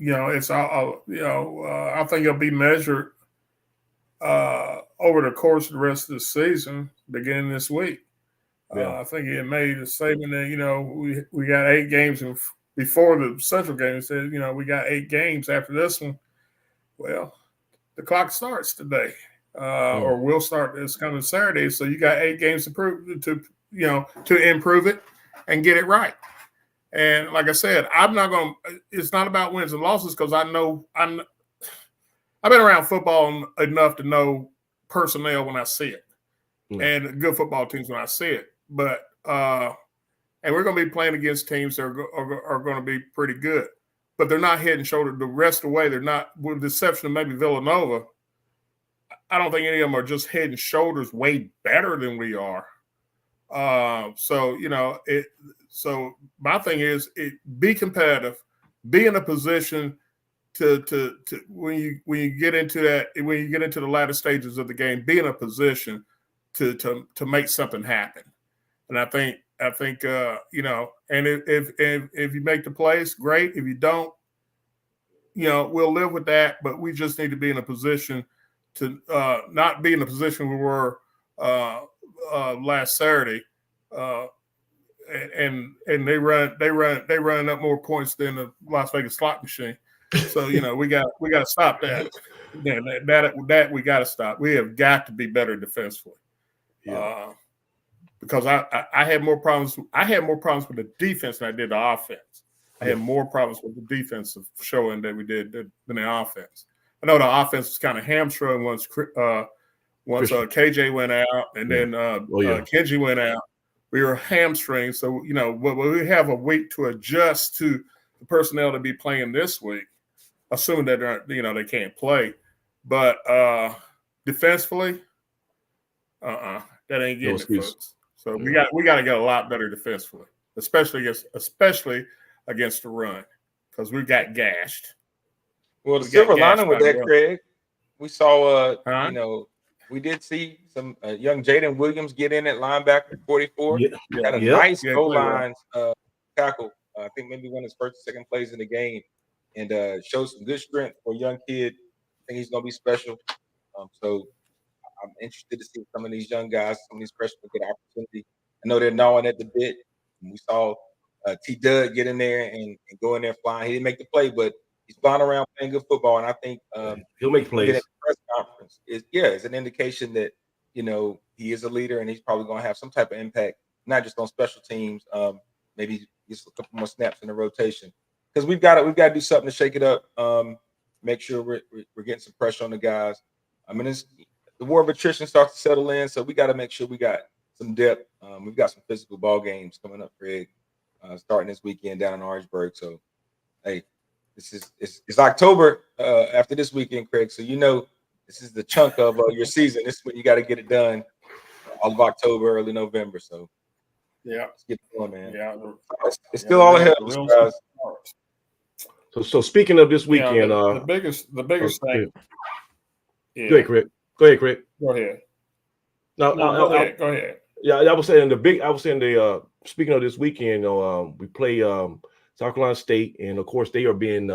it's I think it'll be measured over the course of the rest of the season, beginning this week. I think he had made a statement that we got 8 games before the Central game. He said we got 8 games after this one. Well, the clock starts today, or will start this coming Saturday. So you got 8 games to improve it and get it right. And like I said, it's not about wins and losses because I've been around football enough to know personnel when I see it and good football teams when I see it. But, and we're going to be playing against teams that are going to be pretty good, but they're not head and shoulder. The rest of the way, they're not, with the exception of maybe Villanova. I don't think any of them are just head and shoulders way better than we are. So my thing is be competitive, be in a position to when you get into the latter stages of the game, be in a position to make something happen. And I think and if you make the plays, great. If you don't, we'll live with that. But we just need to be in a position to not be in a position where we're last Saturday, and they run up more points than the Las Vegas slot machine. So we got to stop that. Then that we got to stop. We have got to be better defensively. Yeah. Because I had more problems. I had more problems with the defense than I did the offense. I had more problems with the defensive showing that we did than the offense. I know the offense was kind of hamstrung once KJ went out, and then Kenji went out. We were hamstring, so we have a week to adjust to the personnel to be playing this week, assuming that they can't play. But defensively, that ain't getting it, folks. So we got to get a lot better defensively, especially against the run, because we got gashed. Well, the silver lining with that, Craig, we saw we did see some young Jaden Williams get in at linebacker 44. Had a nice goal line tackle. I think maybe one of his first or second plays in the game, and showed some good strength for a young kid. I think he's going to be special. So I'm interested to see some of these young guys, some of these freshmen get an opportunity. I know they're gnawing at the bit. And we saw T. Dud get in there and go in there flying. He didn't make the play, but he's flying around playing good football. And I think he'll make plays. At the press conference it's an indication that he is a leader and he's probably going to have some type of impact, not just on special teams. Maybe just a couple more snaps in the rotation, because we've got to do something to shake it up. Make sure we're getting some pressure on the guys. I mean, the war of attrition starts to settle in, so we got to make sure we got some depth. We've got some physical ball games coming up, Craig, starting this weekend down in Orangeburg. So, hey, it's October after this weekend, Craig. So this is the chunk of your season. This is when you got to get it done. All of October, early November. So, let's get it going, man. Yeah, it's still all ahead of us, guys. So speaking of this weekend, the biggest thing. Go ahead, Craig. Go ahead. No, go ahead. Yeah, I was saying speaking of this weekend, we play South Carolina State, and of course they are being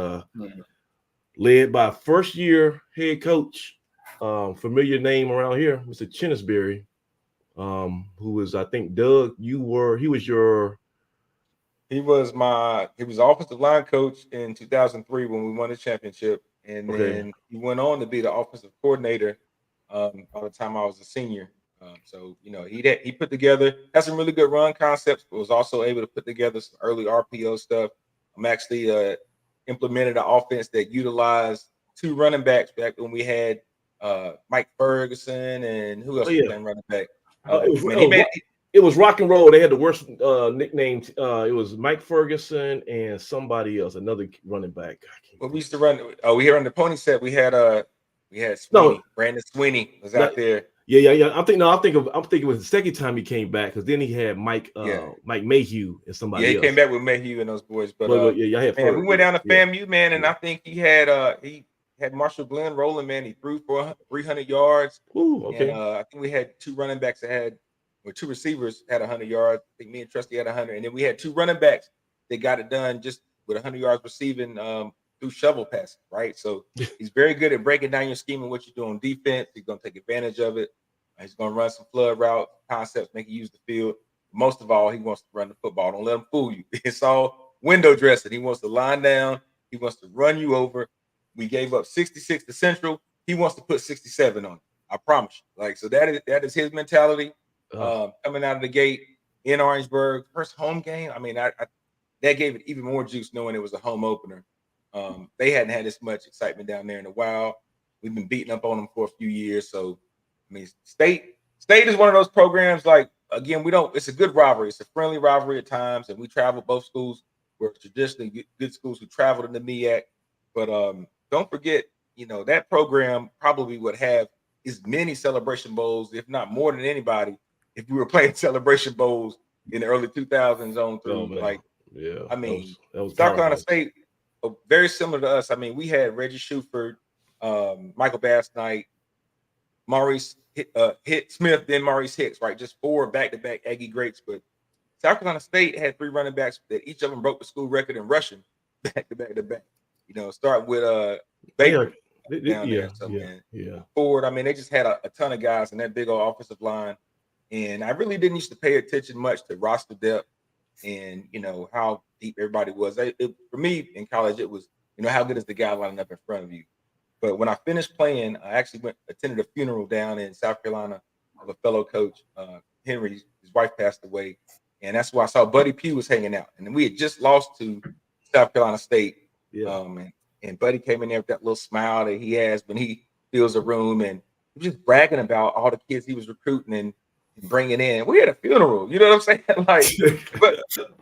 led by first-year head coach, familiar name around here, Mr. Chinnisberry, who was, I think, Doug. He was offensive line coach in 2003 when we won the championship, and then he went on to be the offensive coordinator by the time I was a senior. So he put together had some really good run concepts, but was also able to put together some early RPO stuff. I'm actually implemented an offense that utilized two running backs back when we had Mike Ferguson and who else was playing running back. It was rock and roll. They had the worst nicknames. It was Mike Ferguson and somebody else, another running back. Well, we used to run. We here on the pony set. We had Sweeney. Brandon Sweeney was out there. Yeah. I'm thinking it was the second time he came back, because then he had Mike Mayhew and somebody else. He came back with Mayhew and those boys. But we went down to FAMU, man, and I think he had Marshall Glenn rolling, man. He threw for 300 yards. Ooh, okay. And, I think we had two running backs two receivers had 100 yards. I think me and Trusty had 100, and then we had two running backs that got it done just with 100 yards receiving through shovel passing, right? So he's very good at breaking down your scheme and what you do on defense. He's going to take advantage of it. He's going to run some flood route concepts, make you use the field. Most of all, he wants to run the football. Don't let him fool you. It's all window dressing. He wants to line down. He wants to run you over. We gave up 66 to Central. He wants to put 67 on it. I promise you. So that is his mentality. Coming out of the gate in Orangeburg, first home game. I mean, that gave it even more juice knowing it was a home opener. They hadn't had this much excitement down there in a while. We've been beating up on them for a few years. So, I mean, State is one of those programs, again, it's a good rivalry. It's a friendly rivalry at times, and we travel both schools. We're traditionally good schools who traveled in the MEAC. But don't forget, that program probably would have as many Celebration Bowls, if not more than anybody, if we were playing Celebration Bowls in the early 2000s on through. I mean, South Carolina State, very similar to us. I mean, we had Reggie Shuford, Michael Bass Knight, Maurice Smith, then Maurice Hicks, right? Just four back-to-back Aggie greats. But South Carolina State had three running backs that each of them broke the school record in rushing back-to-back. Start with Baker down there. So, man, Ford. I mean, they just had a ton of guys in that big old offensive line. And I really didn't used to pay attention much to roster depth and, how deep everybody was. For me in college, it was, how good is the guy lining up in front of you? But when I finished playing, I actually attended a funeral down in South Carolina of a fellow coach, Henry. His wife passed away. And that's where I saw Buddy Pugh was hanging out. And we had just lost to South Carolina State. Yeah. And Buddy came in there with that little smile that he has when he fills a room. And he was just bragging about all the kids he was recruiting and bringing in. We had a funeral, you know what I'm saying? Like,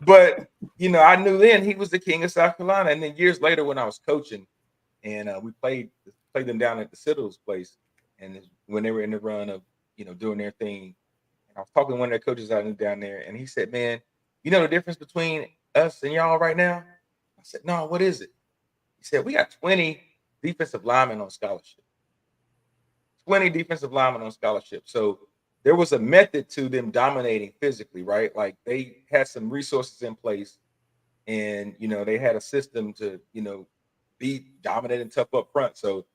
but I knew then he was the king of South Carolina. And then years later, when I was coaching, and we played them down at the Citadel's place, and when they were in the run of doing their thing, and I was talking to one of their coaches I knew down there, and he said, "Man, you know the difference between us and y'all right now?" I said, "No, what is it?" He said, "We got 20 defensive linemen on scholarship. 20 defensive linemen on scholarship. So there was a method to them dominating physically, right? Like they had some resources in place, and they had a system to be dominant and tough up front. So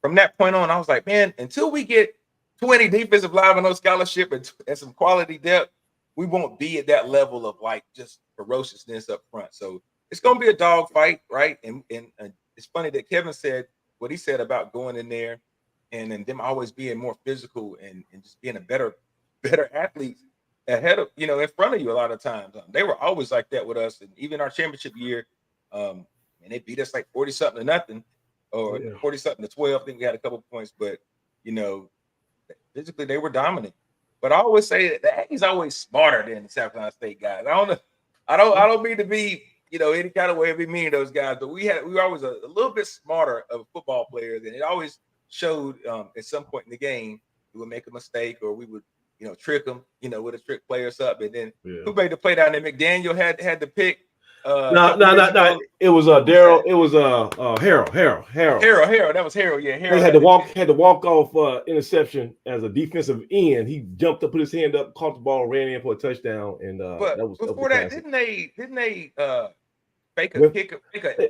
from that point on, I was like, man, until we get 20 defensive linemen on scholarship and some quality depth, we won't be at that level of like just ferociousness up front. So it's going to be a dog fight, right? And it's funny that Kevin said what he said about going in there and them always being more physical and just being a better athlete ahead of, in front of you a lot of times. They were always like that with us. And even our championship year, and they beat us like 40-something to nothing or 40-something to 12. I think we had a couple of points, but, physically they were dominant. But I always say that the Aggies always smarter than the South Carolina State guys. I don't mean to be, any kind of way of be mean to those guys, but we were always a little bit smarter of football players, and it always showed at some point in the game we would make a mistake or we would trick them with a trick play or something. And then who made the play down there? McDaniel had the pick. No. It was Daryl. It was Harold. That was Harold. Yeah, Harold had to walk off interception as a defensive end. He jumped up, put his hand up, caught the ball, ran in for a touchdown. And but that was before that, didn't they fake a kick?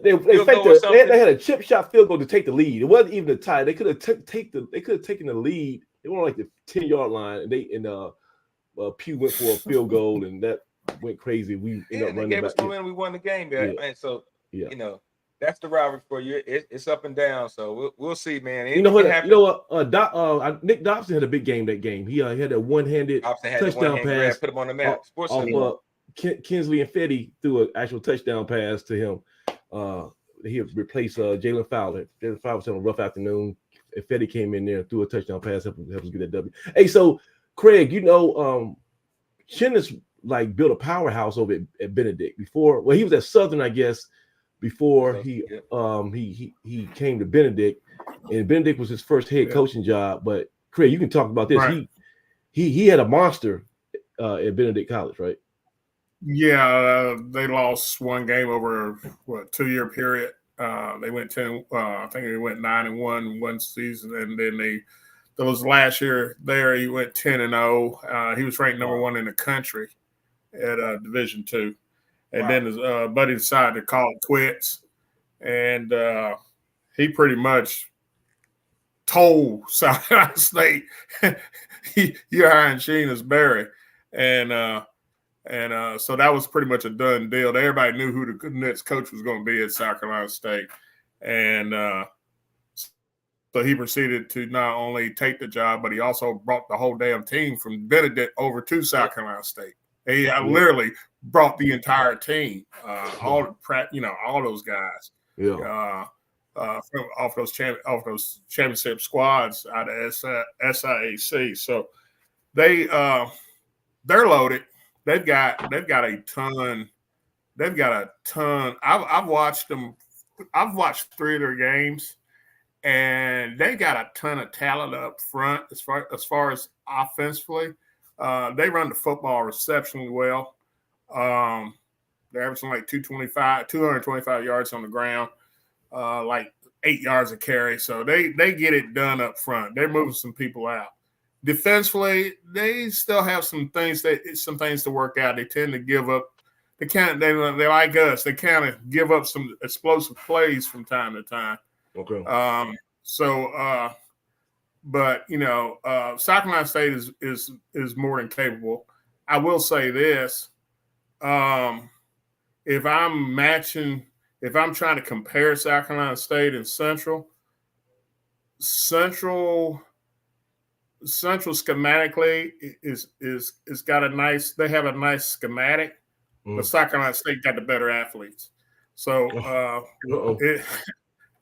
They had a chip shot field goal to take the lead. It wasn't even a tie. They could have taken the lead. They were on like the 10-yard line, and Pugh went for a field goal, and that went crazy. We ended up running back. We won the game, man. And so that's the rivalry for you. It's up and down. So we'll see, man. Nick Dobson had a big game that game. He had a one-handed touchdown pass. Put him on the map. Kinsley and Fetty threw an actual touchdown pass to him. He replaced Jalen Fowler. Jalen Fowler was having a rough afternoon. And Fetty came in there, threw a touchdown pass, helped us get that W. Hey, so Craig, Chinnis like built a powerhouse over at Benedict before. Well, he was at Southern, I guess, before he came to Benedict, and Benedict was his first head coaching job. But Craig, you can talk about this. Right. He had a monster at Benedict College, right? Yeah, they lost one game over 2-year period. They went 10. I think they went 9-1 one season, and then that was last year. There, he went 10-0. He was ranked number 1 in the country at Division II, and then his buddy decided to call it quits, and he pretty much told South Carolina State, "You're hiring Sheena's Berry," and so that was pretty much a done deal. Everybody knew who the next coach was going to be at South Carolina State. And so he proceeded to not only take the job, but he also brought the whole damn team from Benedict over to South Carolina State. He literally brought the entire team, all those guys, off those championship squads out of SIAC. So they're loaded. They've got a ton. They've got a ton. I've watched them. I've watched 3 of their games, and they got a ton of talent up front as far as offensively. They run the football exceptionally well. They're averaging like 225 yards on the ground, like 8 yards a carry. So they get it done up front. They're moving some people out. Defensively, they still have some things to work out. They tend to give up. They're like us. They kind of give up some explosive plays from time to time. Okay. but South Carolina State is more than capable. I will say this: if I'm trying to compare South Carolina State and Central schematically is got a nice. They have a nice schematic, but South Carolina State got the better athletes. So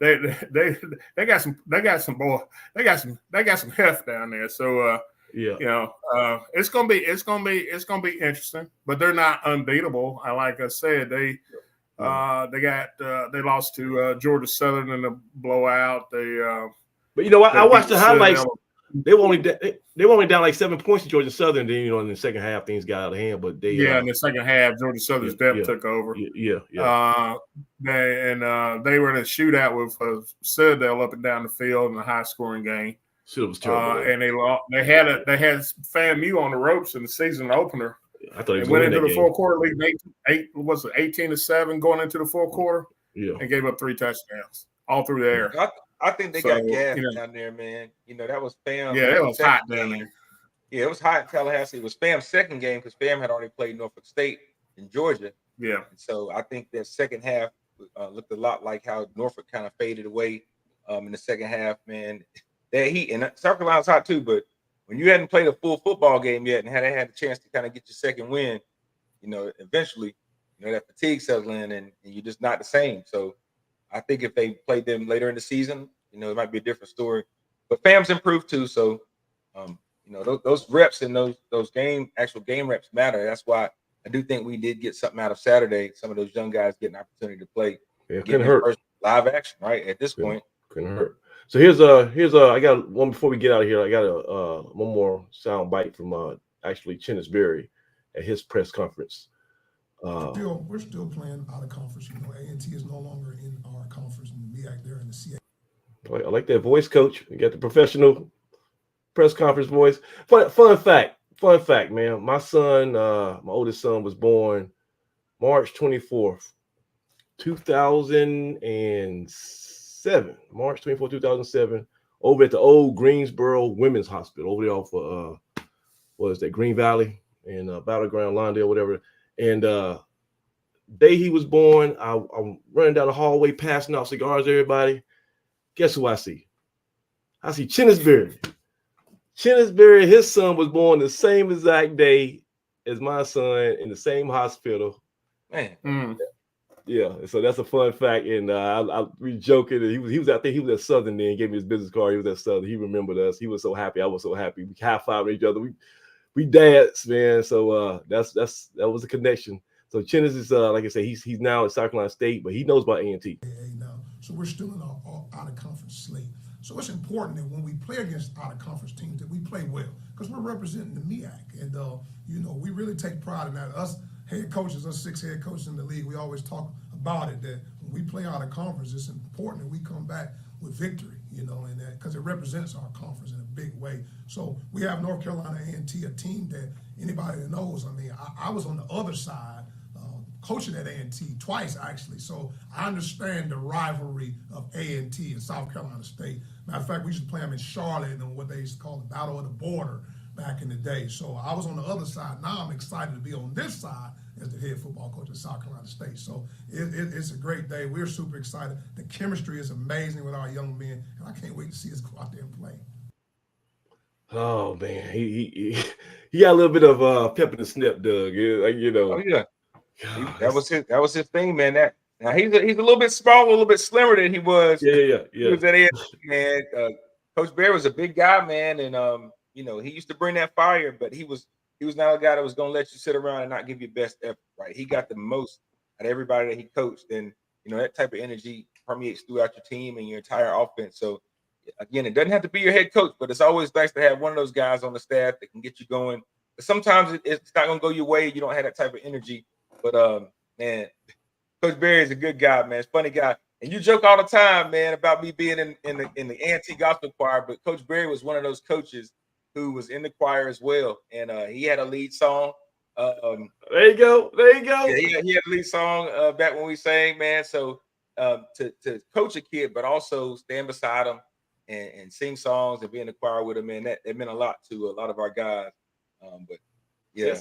they got some heft down there. So it's gonna be interesting. But they're not unbeatable. Like I said, they lost to Georgia Southern in a blowout. But I watched the highlights. They were only down like 7 points to Georgia Southern. Then in the second half things got out of hand. But they in the second half Georgia Southern's depth took over. They were in a shootout with Citadel up and down the field in a high scoring game. It was terrible. And they had FAMU on the ropes in the season opener. I thought they went into the fourth quarter leading 18-7 going into the fourth quarter. Yeah, and gave up 3 touchdowns all through the air. I think they got gas down there, man. That was FAM. Yeah, it was hot down there. Yeah, it was hot in Tallahassee. It was FAM's second game because FAM had already played Norfolk State in Georgia. Yeah. And so I think that second half looked a lot like how Norfolk kind of faded away in the second half, man. That heat, and South Carolina's hot too, but when you hadn't played a full football game yet and hadn't had a chance to kind of get your second win, eventually, that fatigue settles in and you're just not the same. So I think if they played them later in the season, it might be a different story. But FAM's improved too, so those reps and those actual game reps matter. That's why I do think we did get something out of Saturday. Some of those young guys get an opportunity to play. It couldn't hurt. Live action, right? At this point, couldn't hurt. So here's I got one before we get out of here. I got one more sound bite from actually Chennis Berry at his press conference. We're still playing out of conference. A&T is no longer in our conference, and the MEAC there in the CA. I like that voice, Coach. You got the professional press conference voice. Fun fact, man. My son, my oldest son, was born March 24th, 2007. March 24th, 2007, over at the old Greensboro Women's Hospital over there off of Green Valley and Battleground, Lawndale, whatever. And day he was born, I'm running down the hallway, passing out cigars to everybody. Guess who I see? I see Chennis Berry. Chennis Berry, his son was born the same exact day as my son in the same hospital. Man. Yeah, so that's a fun fact. And we joking. He was I think he was at Southern then, gave me his business card. He was at Southern. He remembered us. He was so happy. I was so happy. We high-fived each other. We danced, man. So that was a connection. So Chennis is like I said, he's now at South Carolina State, but he knows about A&T. So we're still in our out-of-conference slate. So it's important that when we play against out-of-conference teams that we play well because we're representing the MEAC. And, we really take pride in that. Us head coaches, us 6 head coaches in the league, we always talk about it, that when we play out-of-conference, it's important that we come back with victory, and that because it represents our conference in a big way. So we have North Carolina A&T, a team that anybody that knows, I was on the other side coaching at A&T twice, actually. So I understand the rivalry of A&T and South Carolina State. Matter of fact, we used to play them in Charlotte and what they used to call the Battle of the Border back in the day. So I was on the other side. Now I'm excited to be on this side as the head football coach at South Carolina State. So it's a great day. We're super excited. The chemistry is amazing with our young men, and I can't wait to see us go out there and play. Oh, man. He got a little bit of pep in the snip, Doug. Oh, yeah. That was his thing, man. Now he's a little bit smaller, a little bit slimmer than he was. Yeah. He was at A&T, man. Coach Berry was a big guy, man, and he used to bring that fire, but he was not a guy that was gonna let you sit around and not give your best effort. Right? He got the most out of everybody that he coached, and that type of energy permeates throughout your team and your entire offense. So again, it doesn't have to be your head coach, but it's always nice to have one of those guys on the staff that can get you going. But sometimes it's not gonna go your way. You don't have that type of energy. But man, Coach Berry is a good guy, man. It's a funny guy. And you joke all the time, man, about me being in the anti-gospel choir, but Coach Berry was one of those coaches who was in the choir as well. And he had a lead song. There you go. Yeah, he had a lead song back when we sang, man. So to coach a kid, but also stand beside him and sing songs and be in the choir with them, man. That meant a lot to a lot of our guys. But yeah,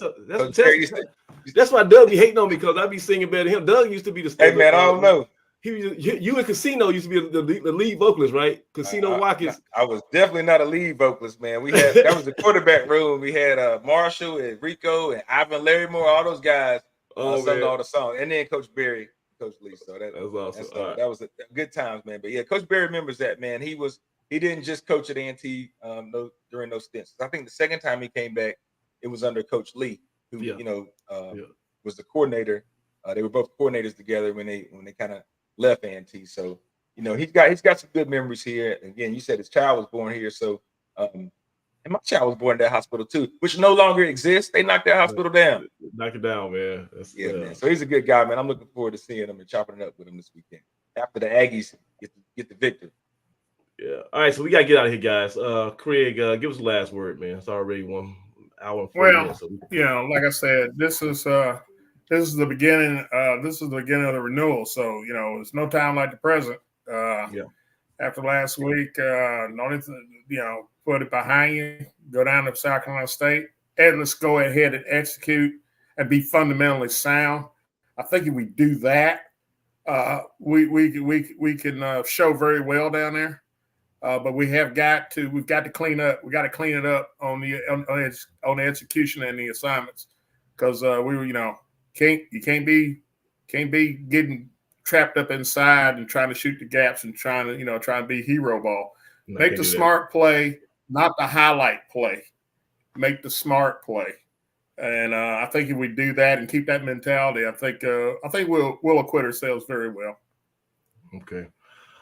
that's why Doug be hating on me, because I be singing better than him. Doug used to be the hey man, I don't know. You in Casino used to be the lead vocalist, right? Casino Watkins. I was definitely not a lead vocalist, man. We had that was the quarterback room. We had Marshall and Rico and Ivan Larrymore, all those guys sung all the songs, and then Coach Barry, Coach Lee. So that's awesome. That was a good times, man. But yeah, Coach Barry remembers that, man. He didn't just coach at A&T during those stints. I think the second time he came back, it was under Coach Lee, who was the coordinator. They were both coordinators together when they kind of left A&T. So he's got some good memories here. Again, you said his child was born here, so and my child was born in that hospital too, which no longer exists. They knocked that hospital down. Knock it down, man. Man. So he's a good guy, man. I'm looking forward to seeing him and chopping it up with him this weekend after the Aggies get the victory. Yeah. All right, so we gotta get out of here, guys. Craig, give us the last word, man. It's already 1 hour and 40 minutes. So like I said, this is the beginning. This is the beginning of the renewal. So it's no time like the present. After last week, put it behind you. Go down to South Carolina State, and let's go ahead and execute and be fundamentally sound. I think if we do that, we can show very well down there. But we've got to clean up. We got to clean it up on the execution and the assignments, because you can't be getting trapped up inside and trying to shoot the gaps and trying to be hero ball. Make the smart play, not the highlight play. Make the smart play, and I think if we do that and keep that mentality, I think we'll acquit ourselves very well. Okay.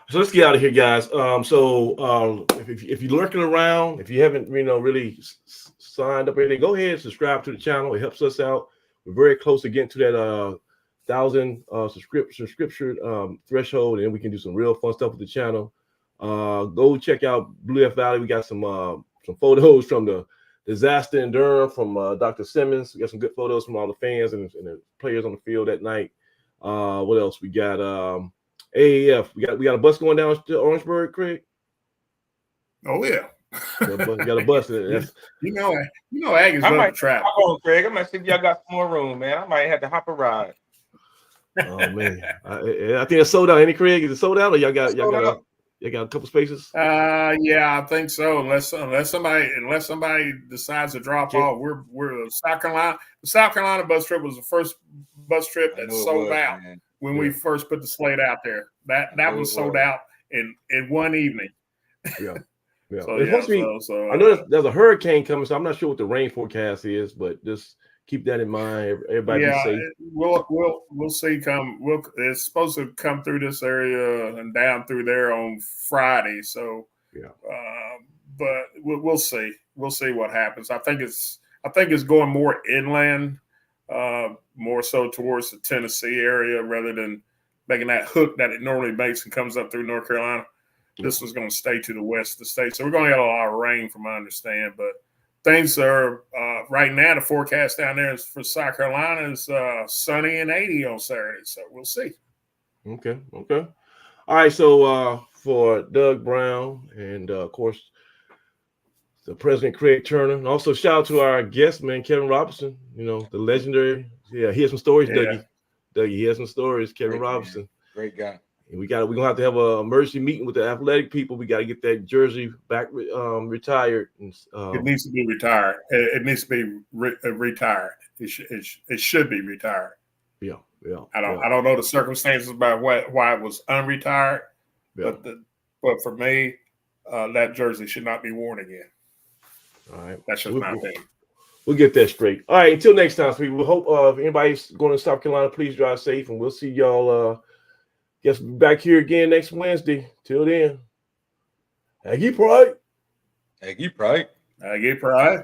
So let's get out of here, guys. If you're lurking around, if you haven't, really signed up or anything, go ahead and subscribe to the channel. It helps us out. We're very close to getting to that 1,000 subscription threshold, and we can do some real fun stuff with the channel. Go check out Blue F Valley. We got some photos from the disaster in Durham from Dr. Simmons. We got some good photos from all the fans and the players on the field that night. What else? We got AAF. We got a bus going down to Orangeburg, Craig. Oh yeah. We got a bus. Aggies love to travel. Hop on, Craig. I'm gonna see if y'all got some more room, man. I might have to hop a ride. Oh man, I think it's sold out. Any Craig? Is it sold out, or y'all got a couple spaces? Yeah, I think so. Unless somebody decides to drop off, we're the South Carolina. The South Carolina bus trip was the first bus trip that sold out when we first put the slate out there. That was sold out in one evening. Yeah. So, I know there's a hurricane coming, so I'm not sure what the rain forecast is, but just keep that in mind. Everybody be safe. We'll see. It's supposed to come through this area and down through there on Friday. So but we'll see. We'll see what happens. I think it's going more inland, more so towards the Tennessee area rather than making that hook that it normally makes and comes up through North Carolina. This was going to stay to the west of the state. So we're going to get a lot of rain from what I understand. But things are right now, the forecast down there is for South Carolina is sunny and 80 on Saturday. So we'll see. Okay. All right. So for Doug Brown and, of course, the President Craig Turner, and also shout out to our guest, man, Kevin Robinson, the legendary. Yeah, he has some stories, Dougie. He has some stories, Kevin Robinson. Man. Great guy. And we're gonna have to have an emergency meeting with the athletic people. We got to get that jersey back retired. And, it needs to be retired. It needs to be retired. It should be retired. Yeah. I don't know the circumstances about why it was unretired, but for me, that jersey should not be worn again. All right, that's just my opinion. We'll get that straight. All right, until next time, we hope if anybody's going to South Carolina, please drive safe, and we'll see y'all. Guess back here again next Wednesday. Till then, Aggie Pride. Aggie Pride. Aggie Pride.